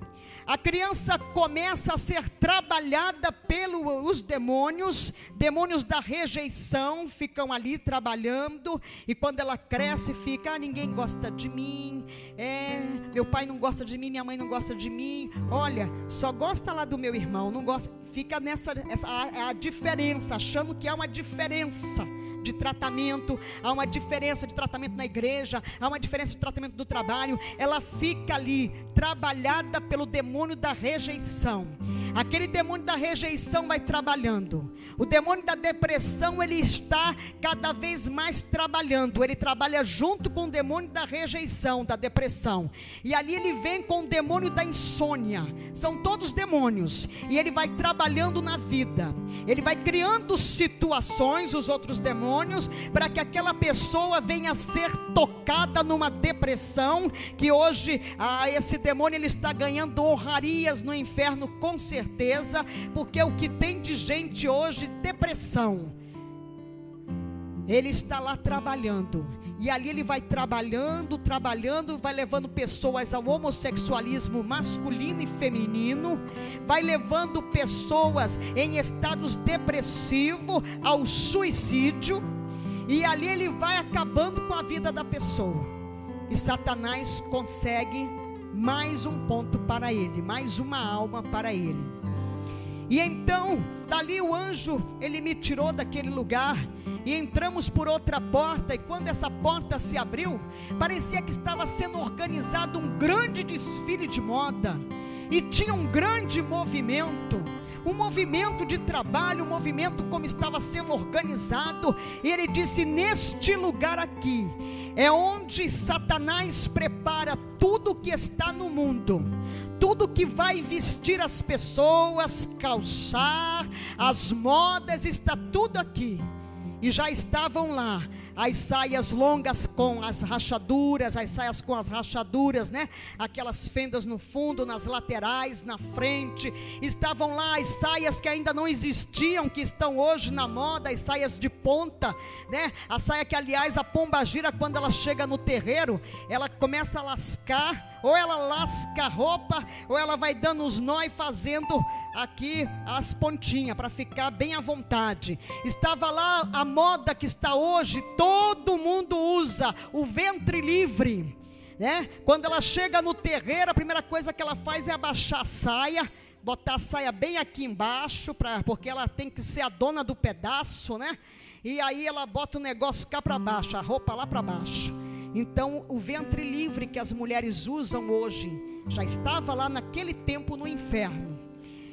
A criança começa a ser trabalhada pelos demônios da rejeição, ficam ali trabalhando. E quando ela cresce, fica: ninguém gosta de mim, meu pai não gosta de mim, minha mãe não gosta de mim, olha, só gosta lá do meu irmão, não gosta. Fica nessa a diferença, achando que há uma diferença de tratamento, há uma diferença de tratamento na igreja, há uma diferença de tratamento do trabalho. Ela fica ali trabalhada pelo demônio da rejeição. Aquele demônio da rejeição vai trabalhando. O demônio da depressão, ele está cada vez mais trabalhando. Ele trabalha junto com o demônio da rejeição, da depressão. E ali ele vem com o demônio da insônia. São todos demônios. E ele vai trabalhando na vida. Ele vai criando situações, os outros demônios, para que aquela pessoa venha a ser tocada numa depressão. Que hoje esse demônio, ele está ganhando honrarias no inferno, com certeza, porque o que tem de gente hoje, depressão, ele está lá trabalhando. E ali ele vai trabalhando, vai levando pessoas ao homossexualismo masculino e feminino, vai levando pessoas em estados depressivos ao suicídio, e ali ele vai acabando com a vida da pessoa. E Satanás consegue mais um ponto para ele, mais uma alma para ele. E então, dali o anjo, ele me tirou daquele lugar, e entramos por outra porta, e quando essa porta se abriu, parecia que estava sendo organizado um grande desfile de moda, e tinha um grande movimento, um movimento de trabalho, um movimento como estava sendo organizado. E ele disse: neste lugar aqui, é onde Satanás prepara tudo que está no mundo, tudo que vai vestir as pessoas, calçar, as modas, está tudo aqui. E já estavam lá as saias longas com as rachaduras, as saias com as rachaduras, né? Aquelas fendas no fundo, nas laterais, na frente. Estavam lá as saias que ainda não existiam, que estão hoje na moda, as saias de ponta, né? A saia que, aliás, a pombagira, quando ela chega no terreiro, ela começa a lascar. Ou ela lasca a roupa, ou ela vai dando os nó e fazendo aqui as pontinhas, para ficar bem à vontade. Estava lá a moda que está hoje, todo mundo usa o ventre livre, né? Quando ela chega no terreiro, a primeira coisa que ela faz é abaixar a saia, botar a saia bem aqui embaixo, porque ela tem que ser a dona do pedaço, né? E aí ela bota o negócio cá para baixo, a roupa lá para baixo. Então o ventre livre que as mulheres usam hoje, já estava lá naquele tempo no inferno.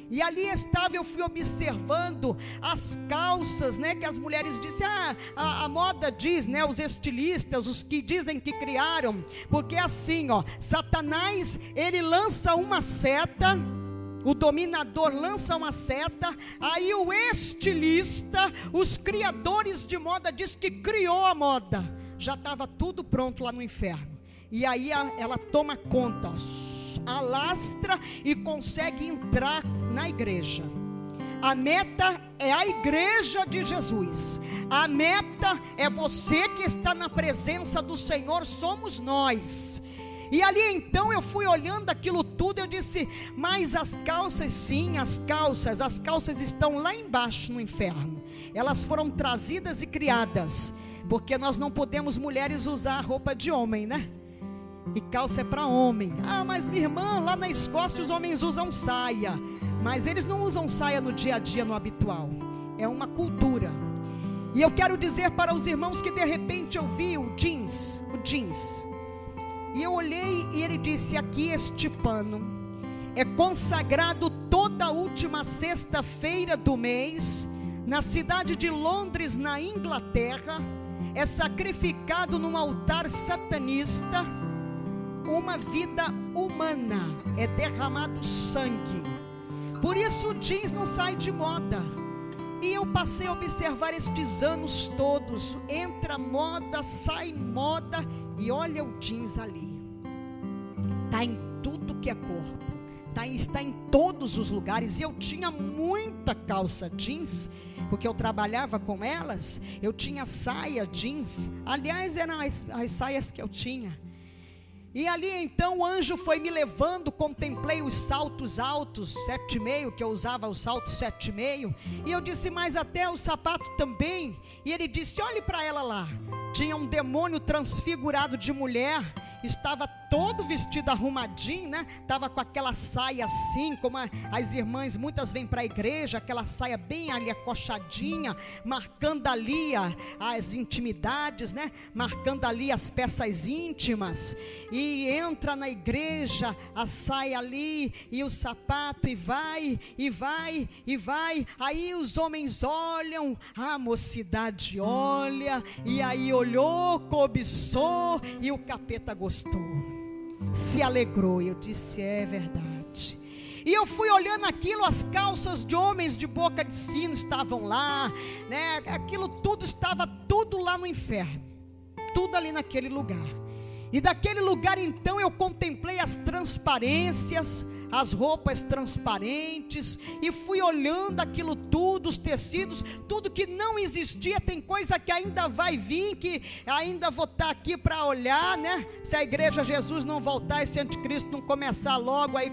E ali estava, eu fui observando as calças, né, que as mulheres dizem, a moda diz, né, os estilistas, os que dizem que criaram, porque é assim, ó, Satanás, ele lança uma seta, o dominador lança uma seta, aí o estilista, os criadores de moda, diz que criou a moda. Já estava tudo pronto lá no inferno. E aí ela toma conta, alastra e consegue entrar na igreja. A meta é a igreja de Jesus. A meta é você que está na presença do Senhor, somos nós. E ali então eu fui olhando aquilo tudo, eu disse, mas as calças, sim, as calças estão lá embaixo no inferno. Elas foram trazidas e criadas, porque nós não podemos, mulheres, usar roupa de homem, né? E calça é para homem. Mas minha irmã, lá na Escócia os homens usam saia, mas eles não usam saia no dia a dia, no habitual. É uma cultura. E eu quero dizer para os irmãos que de repente eu vi o jeans. E eu olhei e ele disse, aqui este pano é consagrado toda a última sexta-feira do mês, na cidade de Londres, na Inglaterra. É sacrificado num altar satanista uma vida humana, é derramado sangue. Por isso o jeans não sai de moda. E eu passei a observar estes anos todos, entra moda, sai moda, e olha o jeans ali, está em tudo que é corpo, está em todos os lugares. E eu tinha muita calça jeans, porque eu trabalhava com elas. Eu tinha saia jeans, aliás eram as saias que eu tinha. E ali então o anjo foi me levando, contemplei os saltos altos, 7,5, que eu usava os saltos 7,5, e eu disse, mas até o sapato também. E ele disse, olhe para ela lá, tinha um demônio transfigurado de mulher, estava todo vestido arrumadinho, né? Estava com aquela saia assim, como as irmãs muitas vêm para a igreja, aquela saia bem ali acochadinha, marcando ali as intimidades, né? Marcando ali as peças íntimas. E entra na igreja, a saia ali e o sapato, e vai. Aí os homens olham, a mocidade olha, e aí olhou, cobiçou, e o capeta gostou, se alegrou. E eu disse, é verdade. E eu fui olhando aquilo, as calças de homens de boca de sino estavam lá, né? Aquilo tudo estava tudo lá no inferno, tudo ali naquele lugar. E daquele lugar então eu contemplei as transparências, as roupas transparentes, e fui olhando aquilo tudo, os tecidos, tudo que não existia. Tem coisa que ainda vai vir, que ainda vou estar aqui para olhar, né? Se a igreja Jesus não voltar, esse anticristo não começar logo aí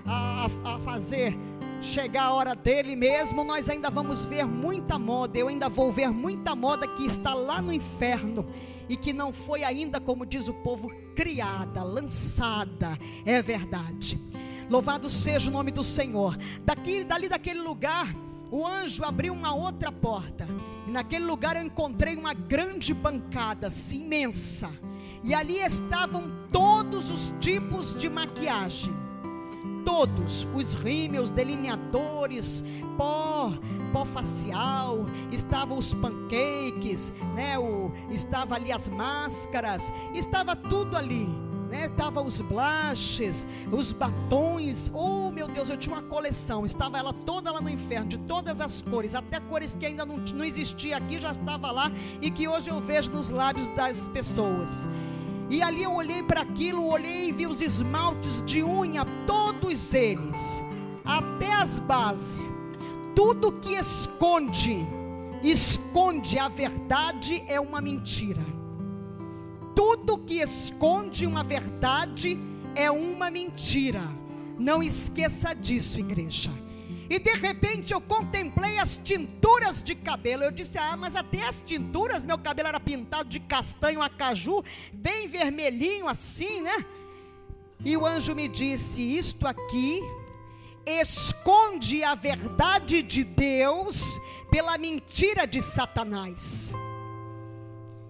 a fazer chegar a hora dele mesmo, nós ainda vamos ver muita moda. Eu ainda vou ver muita moda que está lá no inferno e que não foi ainda, como diz o povo, criada, lançada. É verdade. Louvado seja o nome do Senhor. Dali daquele lugar, o anjo abriu uma outra porta, e naquele lugar eu encontrei uma grande bancada, assim, imensa, e ali estavam todos os tipos de maquiagem, todos os rímels, delineadores, pó facial, estavam os pancakes, né? Estava ali as máscaras, estava tudo ali, né? Estava os blushes, os batons. Oh meu Deus, eu tinha uma coleção, estava ela toda lá no inferno, de todas as cores, até cores que ainda não existia aqui, já estava lá, e que hoje eu vejo nos lábios das pessoas. E ali eu olhei para aquilo, olhei e vi os esmaltes de unha, todos eles, até as bases. Tudo que esconde a verdade é uma mentira. Tudo que esconde uma verdade é uma mentira. Não esqueça disso, igreja. E de repente eu contemplei as tinturas de cabelo. Eu disse, mas até as tinturas, meu cabelo era pintado de castanho a caju, bem vermelhinho assim, né? E o anjo me disse, isto aqui esconde a verdade de Deus pela mentira de Satanás.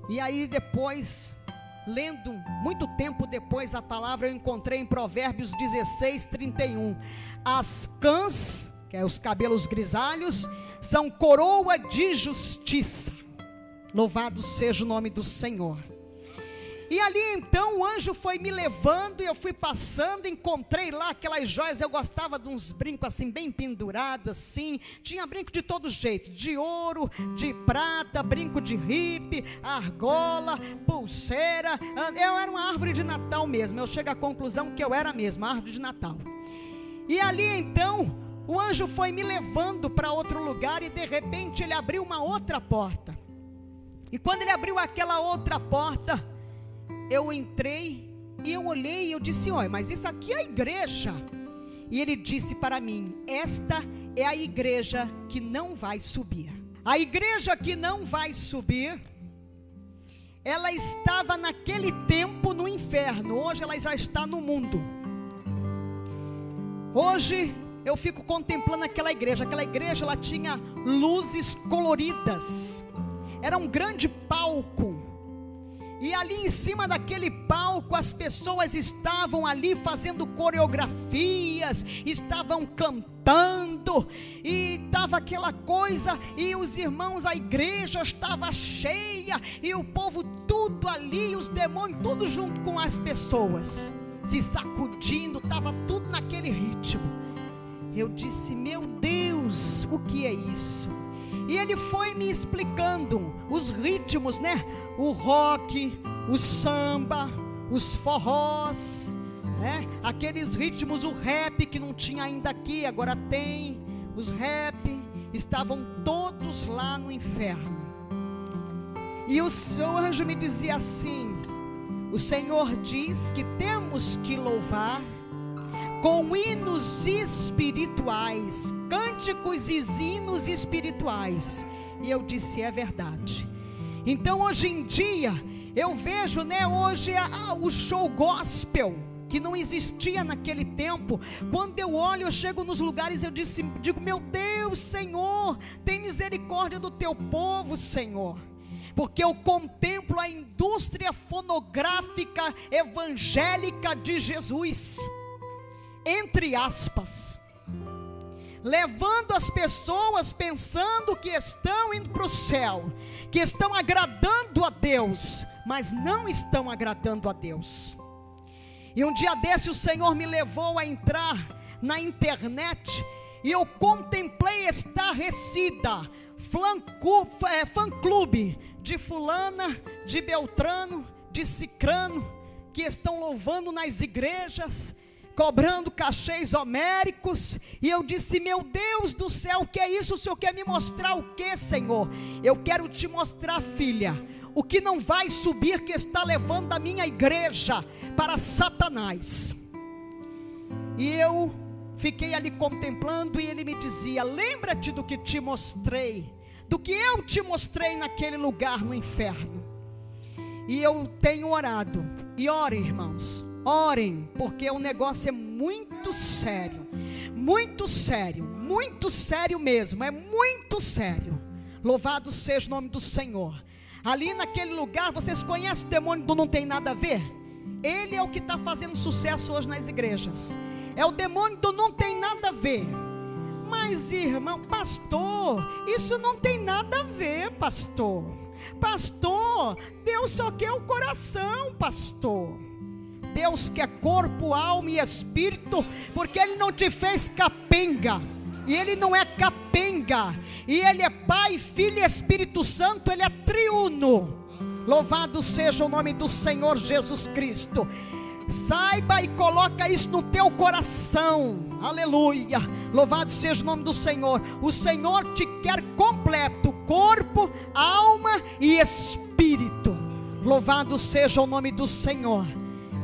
E aí depois, lendo muito tempo depois a palavra, eu encontrei em Provérbios 16:31, as cãs, que é os cabelos grisalhos, são coroa de justiça. Louvado seja o nome do Senhor. E ali então o anjo foi me levando, e eu fui passando, encontrei lá aquelas joias. Eu gostava de uns brincos assim, bem pendurados assim, tinha brinco de todo jeito, de ouro, de prata, brinco de ripe, argola, pulseira. Eu era uma árvore de Natal mesmo, eu chego à conclusão que eu era mesmo, a árvore de Natal. E ali então o anjo foi me levando para outro lugar, e de repente ele abriu uma outra porta. E quando ele abriu aquela outra porta, eu entrei e eu olhei e eu disse, olha, mas isso aqui é a igreja. E ele disse para mim, esta é a igreja que não vai subir. A igreja que não vai subir, ela estava naquele tempo no inferno, hoje ela já está no mundo. Hoje eu fico contemplando aquela igreja ela tinha luzes coloridas, era um grande palco, e ali em cima daquele palco as pessoas estavam ali fazendo coreografias, estavam cantando, e estava aquela coisa, e os irmãos, a igreja estava cheia, e o povo tudo ali, os demônios tudo junto com as pessoas, se sacudindo, estava tudo naquele ritmo. Eu disse, meu Deus, o que é isso? E ele foi me explicando os ritmos, né? O rock, o samba, os forrós, né? Aqueles ritmos, o rap que não tinha ainda aqui, agora tem. Os rap estavam todos lá no inferno. E o seu anjo me dizia assim, o Senhor diz que temos que louvar com hinos espirituais, cânticos e hinos espirituais. E eu disse, é verdade. Então hoje em dia, eu vejo, né, hoje o show gospel, que não existia naquele tempo. Quando eu olho, eu chego nos lugares, eu digo, meu Deus, Senhor, tem misericórdia do teu povo, Senhor. Porque eu contemplo a indústria fonográfica evangélica de Jesus, entre aspas, levando as pessoas pensando que estão indo para o céu, que estão agradando a Deus, mas não estão agradando a Deus. E um dia desse o Senhor me levou a entrar na internet, e eu contemplei estarrecida fã-clube de fulana, de beltrano, de cicrano, que estão louvando nas igrejas, cobrando cachês homéricos, e eu disse: meu Deus do céu, o que é isso? O Senhor quer me mostrar o que, Senhor? Eu quero te mostrar, filha, o que não vai subir, que está levando a minha igreja para Satanás. E eu fiquei ali contemplando, e ele me dizia: lembra-te do que te mostrei, do que eu te mostrei naquele lugar no inferno. E eu tenho orado, e orem, irmãos, orem, porque o negócio é muito sério, muito sério, muito sério mesmo, é muito sério. Louvado seja o nome do Senhor. Ali naquele lugar, vocês conhecem o demônio do não tem nada a ver? Ele é o que está fazendo sucesso hoje nas igrejas. É o demônio do não tem nada a ver. Mas, irmão, pastor, isso não tem nada a ver, pastor. Pastor, Deus só quer o coração, pastor. Deus quer corpo, alma e espírito, porque Ele não te fez capenga. E Ele não é capenga. E Ele é Pai, Filho e Espírito Santo. Ele é triuno. Louvado seja o nome do Senhor Jesus Cristo. Saiba e coloca isso no teu coração. Aleluia. Louvado seja o nome do Senhor. O Senhor te quer completo, corpo, alma e espírito. Louvado seja o nome do Senhor.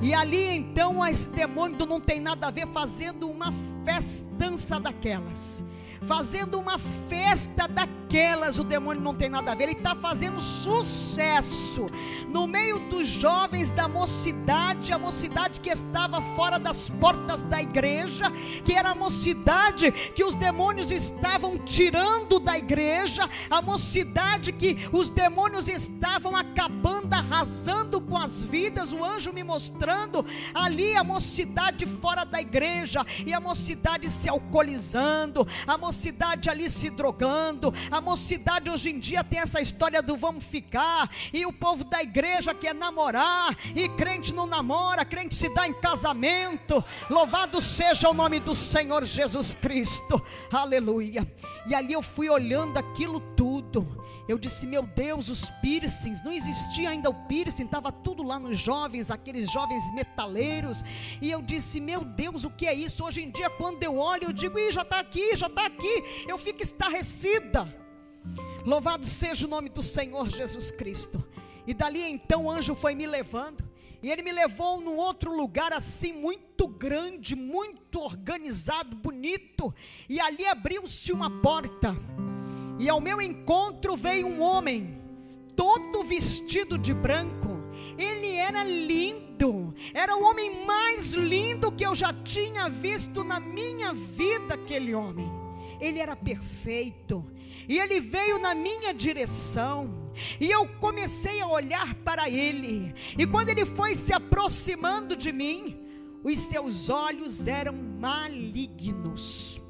E ali então esse demônio não tem nada a ver, fazendo uma festança daquelas, fazendo uma festa daquelas. O demônio não tem nada a ver, ele está fazendo sucesso no meio dos jovens da mocidade, a mocidade que estava fora das portas da igreja, que era a mocidade que os demônios estavam tirando da igreja, a mocidade que os demônios estavam acabando, arrasando com as vidas. O anjo me mostrando ali a mocidade fora da igreja, e a mocidade se alcoolizando, a mocidade ali se drogando. A mocidade hoje em dia tem essa história do vamos ficar, e o povo da igreja quer namorar, e crente não namora, crente se dá em casamento. Louvado seja o nome do Senhor Jesus Cristo, aleluia. E ali eu fui olhando aquilo tudo. Eu disse: meu Deus, os piercings, não existia ainda o piercing, estava tudo lá nos jovens, aqueles jovens metaleiros. E eu disse: meu Deus, o que é isso? Hoje em dia quando eu olho, eu digo: já está aqui, eu fico estarrecida. Louvado seja o nome do Senhor Jesus Cristo. E dali então o anjo foi me levando, e ele me levou num outro lugar assim muito grande, muito organizado, bonito. E ali abriu-se uma porta, e ao meu encontro veio um homem, todo vestido de branco. Ele era lindo, era o homem mais lindo que eu já tinha visto na minha vida. Aquele homem, ele era perfeito, e ele veio na minha direção, e eu comecei a olhar para ele. E quando ele foi se aproximando de mim, os seus olhos eram malignos,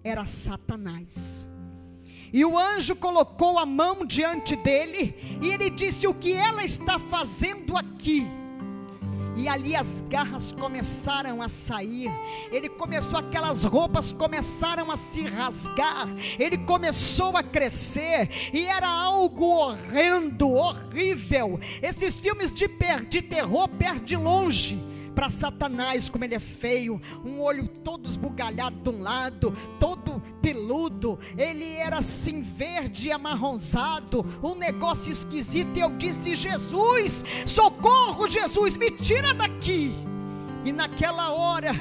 era Satanás. E o anjo colocou a mão diante dele, e ele disse: o que ela está fazendo aqui? E ali as garras começaram a sair, aquelas roupas começaram a se rasgar, ele começou a crescer, e era algo horrendo, horrível. Esses filmes de terror perde longe para Satanás, como ele é feio, um olho todo esbugalhado de um lado, todo peludo, ele era assim verde e amarronzado, um negócio esquisito. E eu disse: Jesus, socorro, Jesus, me tira daqui. E naquela hora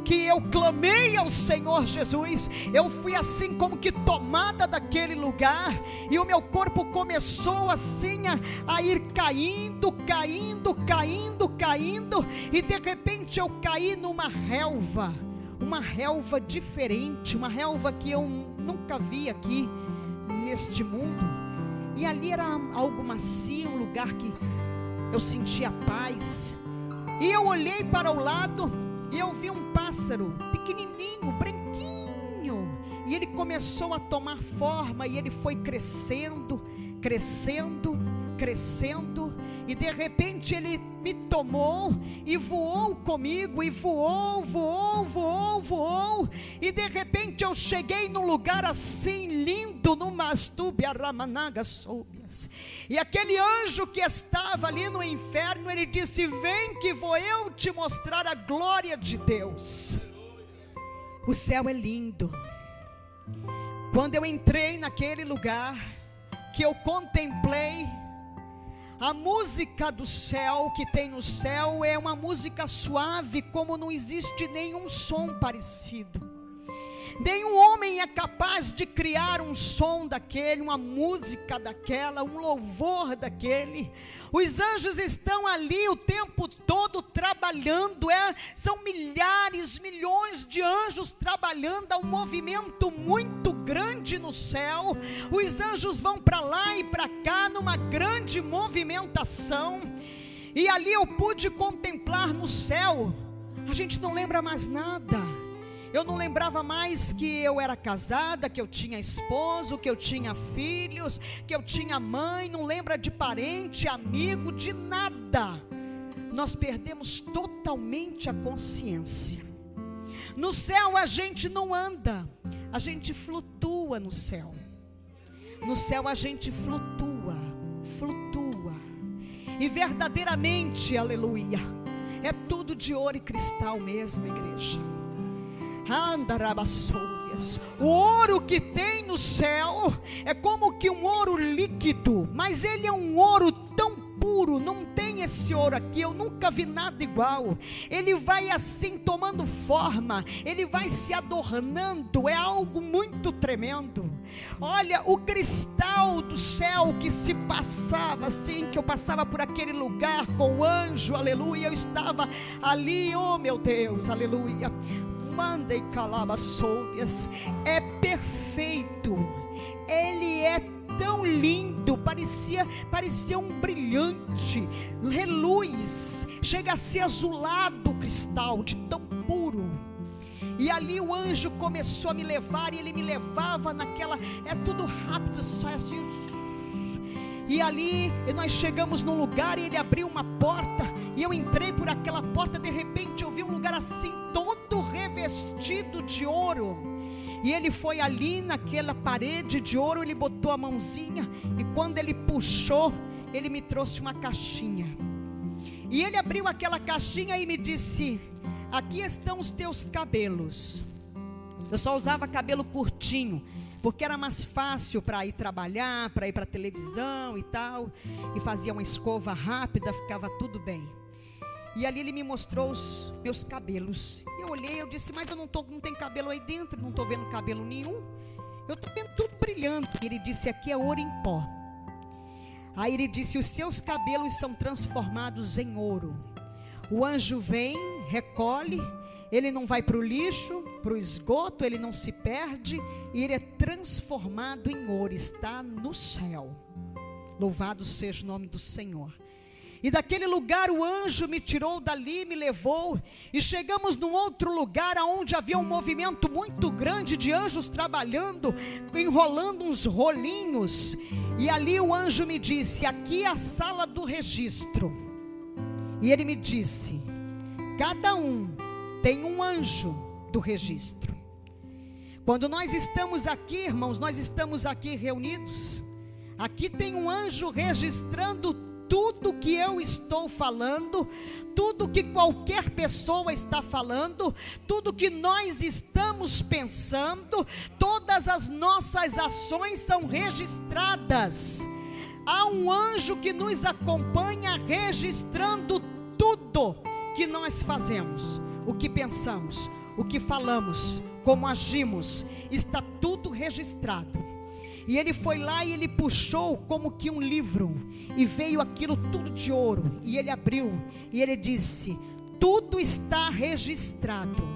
que eu clamei ao Senhor Jesus, eu fui assim como que tomada daquele lugar, e o meu corpo começou assim a ir caindo, e de repente eu caí numa relva, uma relva diferente, uma relva que eu nunca vi aqui neste mundo. E ali era algo macio, um lugar que eu sentia paz. E eu olhei para o lado, e eu vi um pássaro pequenininho, branquinho, e ele começou a tomar forma, e ele foi crescendo, e de repente ele me tomou e voou comigo, e voou, e de repente repente eu cheguei num lugar assim lindo, no Mastúbia Ramanaga Soubias, e aquele anjo que estava ali no inferno, ele disse: vem que vou eu te mostrar a glória de Deus. O céu é lindo. Quando eu entrei naquele lugar, que eu contemplei, a música do céu que tem no céu é uma música suave, como não existe nenhum som parecido. Nenhum homem é capaz de criar um som daquele, uma música daquela, um louvor daquele. Os anjos estão ali o tempo todo trabalhando, são milhares, milhões de anjos trabalhando, há um movimento muito grande no céu. Os anjos vão para lá e para cá numa grande movimentação, e ali eu pude contemplar no céu. A gente não lembra mais nada. Eu não lembrava mais que eu era casada, que eu tinha esposo, que eu tinha filhos, que eu tinha mãe. Não lembra de parente, amigo, de nada. Nós perdemos totalmente a consciência. No céu a gente não anda, a gente flutua no céu. No céu a gente flutua. E verdadeiramente, aleluia, é tudo de ouro e cristal mesmo, igreja. O ouro que tem no céu é como que um ouro líquido, mas ele é um ouro tão puro, não tem esse ouro aqui, eu nunca vi nada igual. Ele vai assim tomando forma, ele vai se adornando, é algo muito tremendo. Olha, o cristal do céu que se passava assim, que eu passava por aquele lugar com o anjo, aleluia, eu estava ali, oh meu Deus, aleluia. Mandei calabasouvias, é perfeito, ele é tão lindo, parecia um brilhante, reluz, chega a ser azulado o cristal, de tão puro. E ali o anjo começou a me levar, e ele me levava naquela, é tudo rápido, sai assim. E ali nós chegamos num lugar, e ele abriu uma porta, e eu entrei por aquela porta. De repente eu vi um lugar assim, todo revestido de ouro, e ele foi ali naquela parede de ouro, ele botou a mãozinha, e quando ele puxou, ele me trouxe uma caixinha, e ele abriu aquela caixinha e me disse: aqui estão os teus cabelos. Eu só usava cabelo curtinho, porque era mais fácil para ir trabalhar, para ir para televisão e tal, e fazia uma escova rápida, ficava tudo bem. E ali ele me mostrou os meus cabelos. Eu olhei, eu disse: mas eu não tem cabelo aí dentro, não estou vendo cabelo nenhum, eu estou vendo tudo brilhando. E ele disse: aqui é ouro em pó. Aí ele disse: os seus cabelos são transformados em ouro. O anjo vem, recolhe, ele não vai para o lixo, para o esgoto, ele não se perde, e ele é transformado em ouro, está no céu. Louvado seja o nome do Senhor. E daquele lugar o anjo me tirou dali, me levou, e chegamos num outro lugar onde havia um movimento muito grande de anjos trabalhando, enrolando uns rolinhos. E ali o anjo me disse: aqui é a sala do registro. E ele me disse: cada um tem um anjo do registro. Quando nós estamos aqui, irmãos, nós estamos aqui reunidos, aqui tem um anjo registrando tudo que eu estou falando, tudo que qualquer pessoa está falando, tudo que nós estamos pensando, todas as nossas ações são registradas. Há um anjo que nos acompanha registrando tudo que nós fazemos, o que pensamos, o que falamos, como agimos, está tudo registrado. E ele foi lá e ele puxou como que um livro, e veio aquilo tudo de ouro, e ele abriu, e ele disse: tudo está registrado.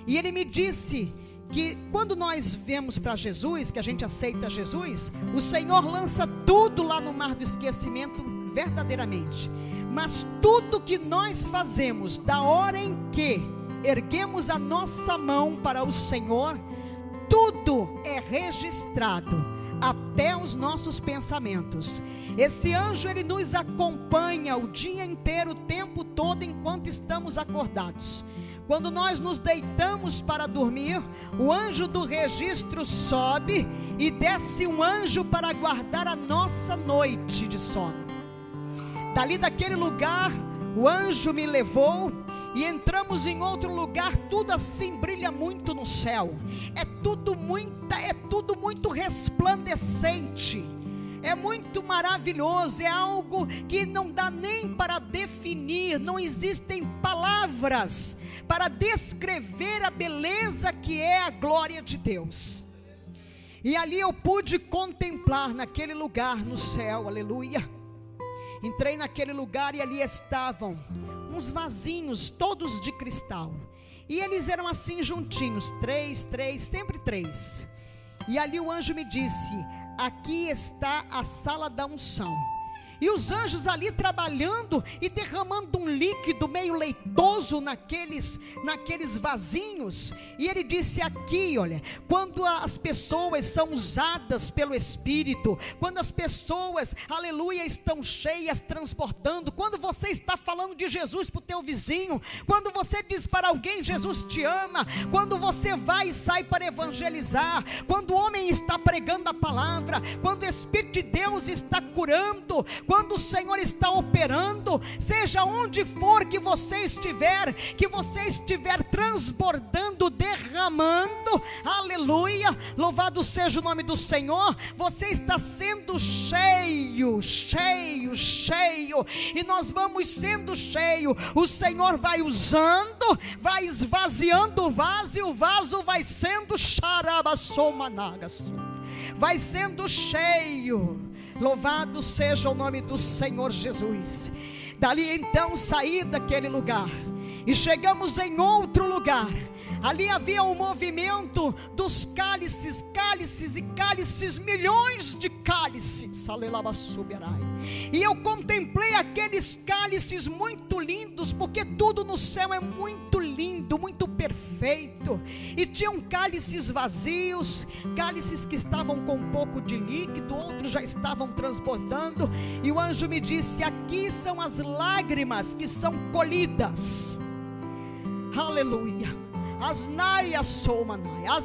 E ele me disse que quando nós viemos para Jesus, que a gente aceita Jesus, o Senhor lança tudo lá no mar do esquecimento verdadeiramente, mas tudo que nós fazemos, da hora em que erguemos a nossa mão para o Senhor, tudo é registrado, até os nossos pensamentos. Esse anjo, ele nos acompanha o dia inteiro, o tempo todo, enquanto estamos acordados. Quando nós nos deitamos para dormir, o anjo do registro sobe e desce um anjo para guardar a nossa noite de sono. Dali daquele lugar, o anjo me levou e entramos em outro lugar. Tudo assim brilha muito no céu. É tudo muito resplandecente. É muito maravilhoso, é algo que não dá nem para definir, não existem palavras para descrever a beleza que é a glória de Deus. E ali eu pude contemplar naquele lugar no céu, aleluia. Entrei naquele lugar e ali estavam uns vasinhos todos de cristal, e eles eram assim juntinhos, três, sempre três. E ali o anjo me disse: aqui está a sala da unção. E os anjos ali trabalhando e derramando um líquido meio leitoso naqueles vasinhos. E ele disse aqui, olha, quando as pessoas são usadas pelo Espírito, quando as pessoas, aleluia, estão cheias, transportando, quando você está falando de Jesus para o teu vizinho, quando você diz para alguém: Jesus te ama, quando você vai e sai para evangelizar, quando o homem está pregando a palavra, quando o Espírito de Deus está curando, quando o Senhor está operando, seja onde for que você estiver transbordando, derramando, aleluia, louvado seja o nome do Senhor, você está sendo cheio, e nós vamos sendo cheio. O Senhor vai usando, vai esvaziando o vaso, e o vaso vai sendo vai sendo cheio. Louvado seja o nome do Senhor Jesus. Dali então saí daquele lugar e chegamos em outro lugar. Ali havia um movimento dos cálices, milhões de cálices. E eu contemplei aqueles cálices muito lindos, porque tudo no céu é muito lindo, muito perfeito. E tinham cálices vazios, cálices que estavam com um pouco de líquido, outros já estavam transbordando. E o anjo me disse: aqui são as lágrimas que são colhidas. Aleluia. As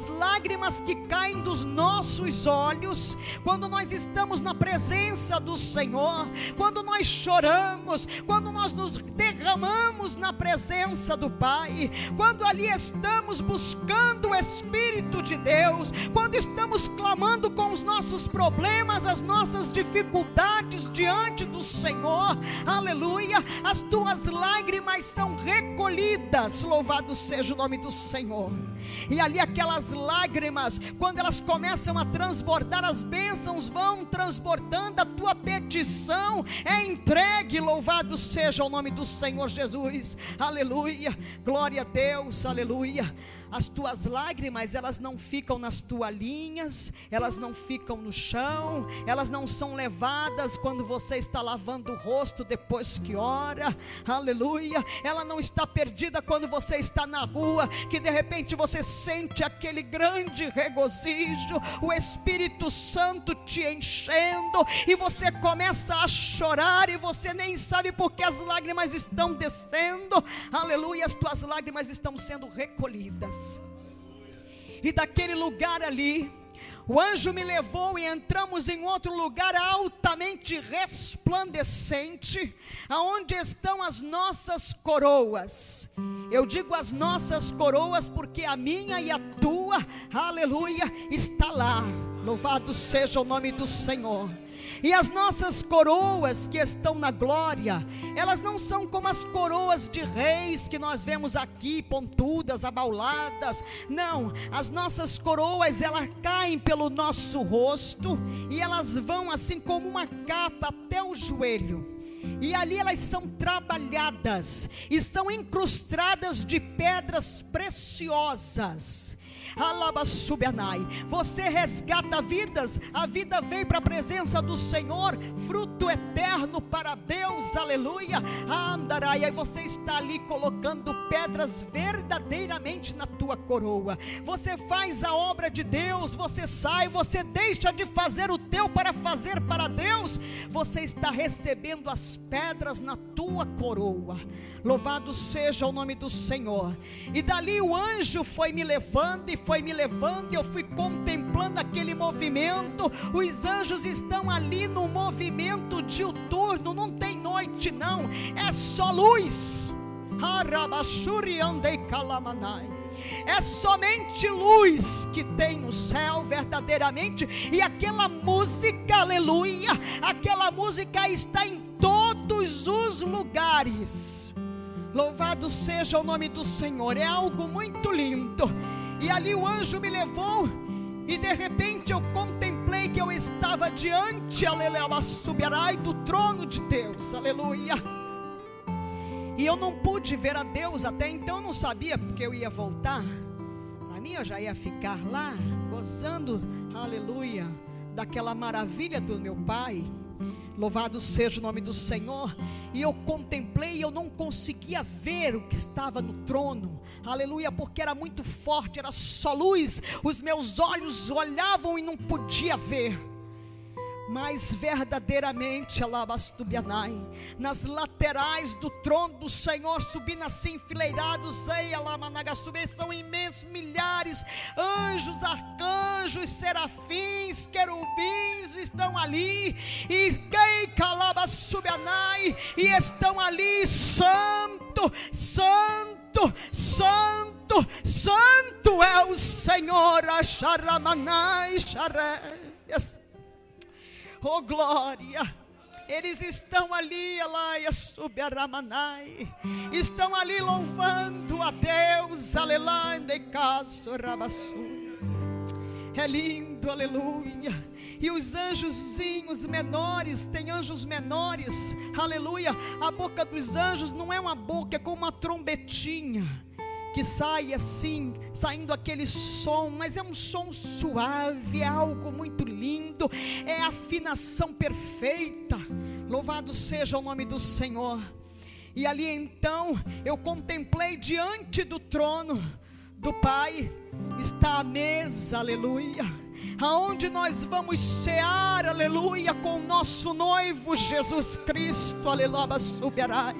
lágrimas que caem dos nossos olhos quando nós estamos na presença do Senhor, quando nós choramos, quando nós nos derramamos na presença do Pai, quando ali estamos buscando o Espírito de Deus, quando estamos clamando com os nossos problemas, as nossas dificuldades diante do Senhor, aleluia, as tuas lágrimas são recolhidas. Louvado seja o nome do Senhor. E ali aquelas lágrimas, quando elas começam a transbordar, as bênçãos vão transbordando, a tua petição é entregue. Louvado seja o nome do Senhor Jesus, aleluia, glória a Deus, aleluia. As tuas lágrimas, elas não ficam nas toalhinhas, elas não ficam no chão, elas não são levadas quando você está lavando o rosto depois que ora, aleluia. Ela não está perdida quando você está na rua, que de repente você sente aquele grande regozijo, o Espírito Santo te enchendo, e você começa a chorar, e você nem sabe porque as lágrimas estão descendo, aleluia. As tuas lágrimas estão sendo recolhidas. E daquele lugar ali, o anjo me levou e entramos em outro lugar altamente resplandecente, aonde estão as nossas coroas. Eu digo as nossas coroas porque a minha e a tua, aleluia, está lá. Louvado seja o nome do Senhor. E as nossas coroas que estão na glória, elas não são como as coroas de reis que nós vemos aqui, pontudas, abauladas. Não, as nossas coroas, elas caem pelo nosso rosto, e elas vão assim como uma capa até o joelho. E ali elas são trabalhadas e são incrustadas de pedras preciosas. Alabassubianai. Você resgata vidas. A vida veio para a presença do Senhor, fruto eterno para Deus, aleluia. Andarai, aí você está ali colocando pedras verdadeiramente na tua coroa. Você faz a obra de Deus, você sai, você deixa de fazer o teu para fazer para Deus. Você está recebendo as pedras na tua coroa. Louvado seja o nome do Senhor. E dali o anjo foi me levando, e eu fui contemplando aquele movimento. Os anjos estão ali no movimento diuturno, não tem noite não, é só luz. É somente luz que tem no céu verdadeiramente. E aquela música, aleluia, aquela música está em todos os lugares. Louvado seja o nome do Senhor. É algo muito lindo. E ali o anjo me levou, e de repente eu contemplei que eu estava diante, aleluia, do trono de Deus, aleluia. E eu não pude ver a Deus, até então eu não sabia porque eu ia voltar. Para mim eu já ia ficar lá, gozando, aleluia, daquela maravilha do meu Pai. Louvado seja o nome do Senhor. E eu contemplei, e eu não conseguia ver o que estava no trono, aleluia, porque era muito forte, era só luz. Os meus olhos olhavam e não podia ver. Mas verdadeiramente, alabastubianai, nas laterais do trono do Senhor, subindo assim enfileirados, são imensos, milhares, anjos, arcanjos, serafins, querubins estão ali, e estão ali, santo, santo, santo, santo é o Senhor, Acharamanai, Xareias. Oh glória, eles estão ali, Alaia Subiaramanai, estão ali louvando a Deus, aleluia, é lindo, aleluia. E os anjozinhos menores, tem anjos menores, aleluia. A boca dos anjos não é uma boca, é como uma trombetinha, que sai assim, saindo aquele som, mas é um som suave, é algo muito lindo, é a afinação perfeita. Louvado seja o nome do Senhor. E ali então eu contemplei diante do trono do Pai, está a mesa, aleluia, aonde nós vamos cear, aleluia, com o nosso noivo Jesus Cristo, aleluia, subirai.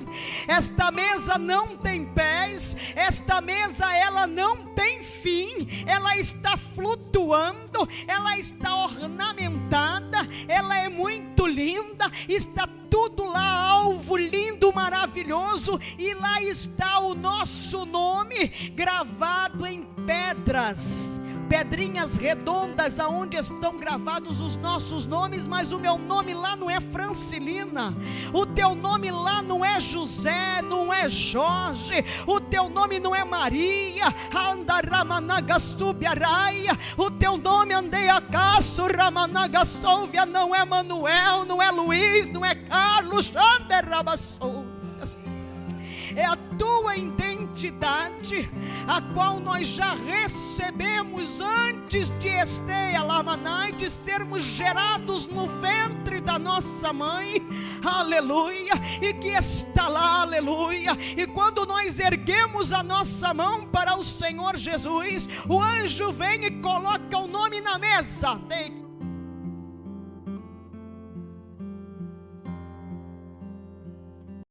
Esta mesa não tem pés, esta mesa ela não tem fim, ela está flutuando, ela está ornamentada, ela é muito linda, está tudo lá, alvo lindo, maravilhoso, e lá está o nosso nome gravado em pedras, pedrinhas redondas, aonde estão gravados os nossos nomes. Mas o meu nome lá não é Francilina, o teu nome lá não é José, não é Jorge, o teu nome não é Maria, Andaramanagassubiaraia, o teu nome Andeiacasso Ramanagassolvia, não é Manuel, não é Luiz, não é Carlos, é a tua identidade, a qual nós já recebemos antes de Esteia Lamanai, de sermos gerados no ventre da nossa mãe, aleluia, e que está lá, aleluia. E quando nós erguemos a nossa mão para o Senhor Jesus, o anjo vem e coloca o nome na mesa,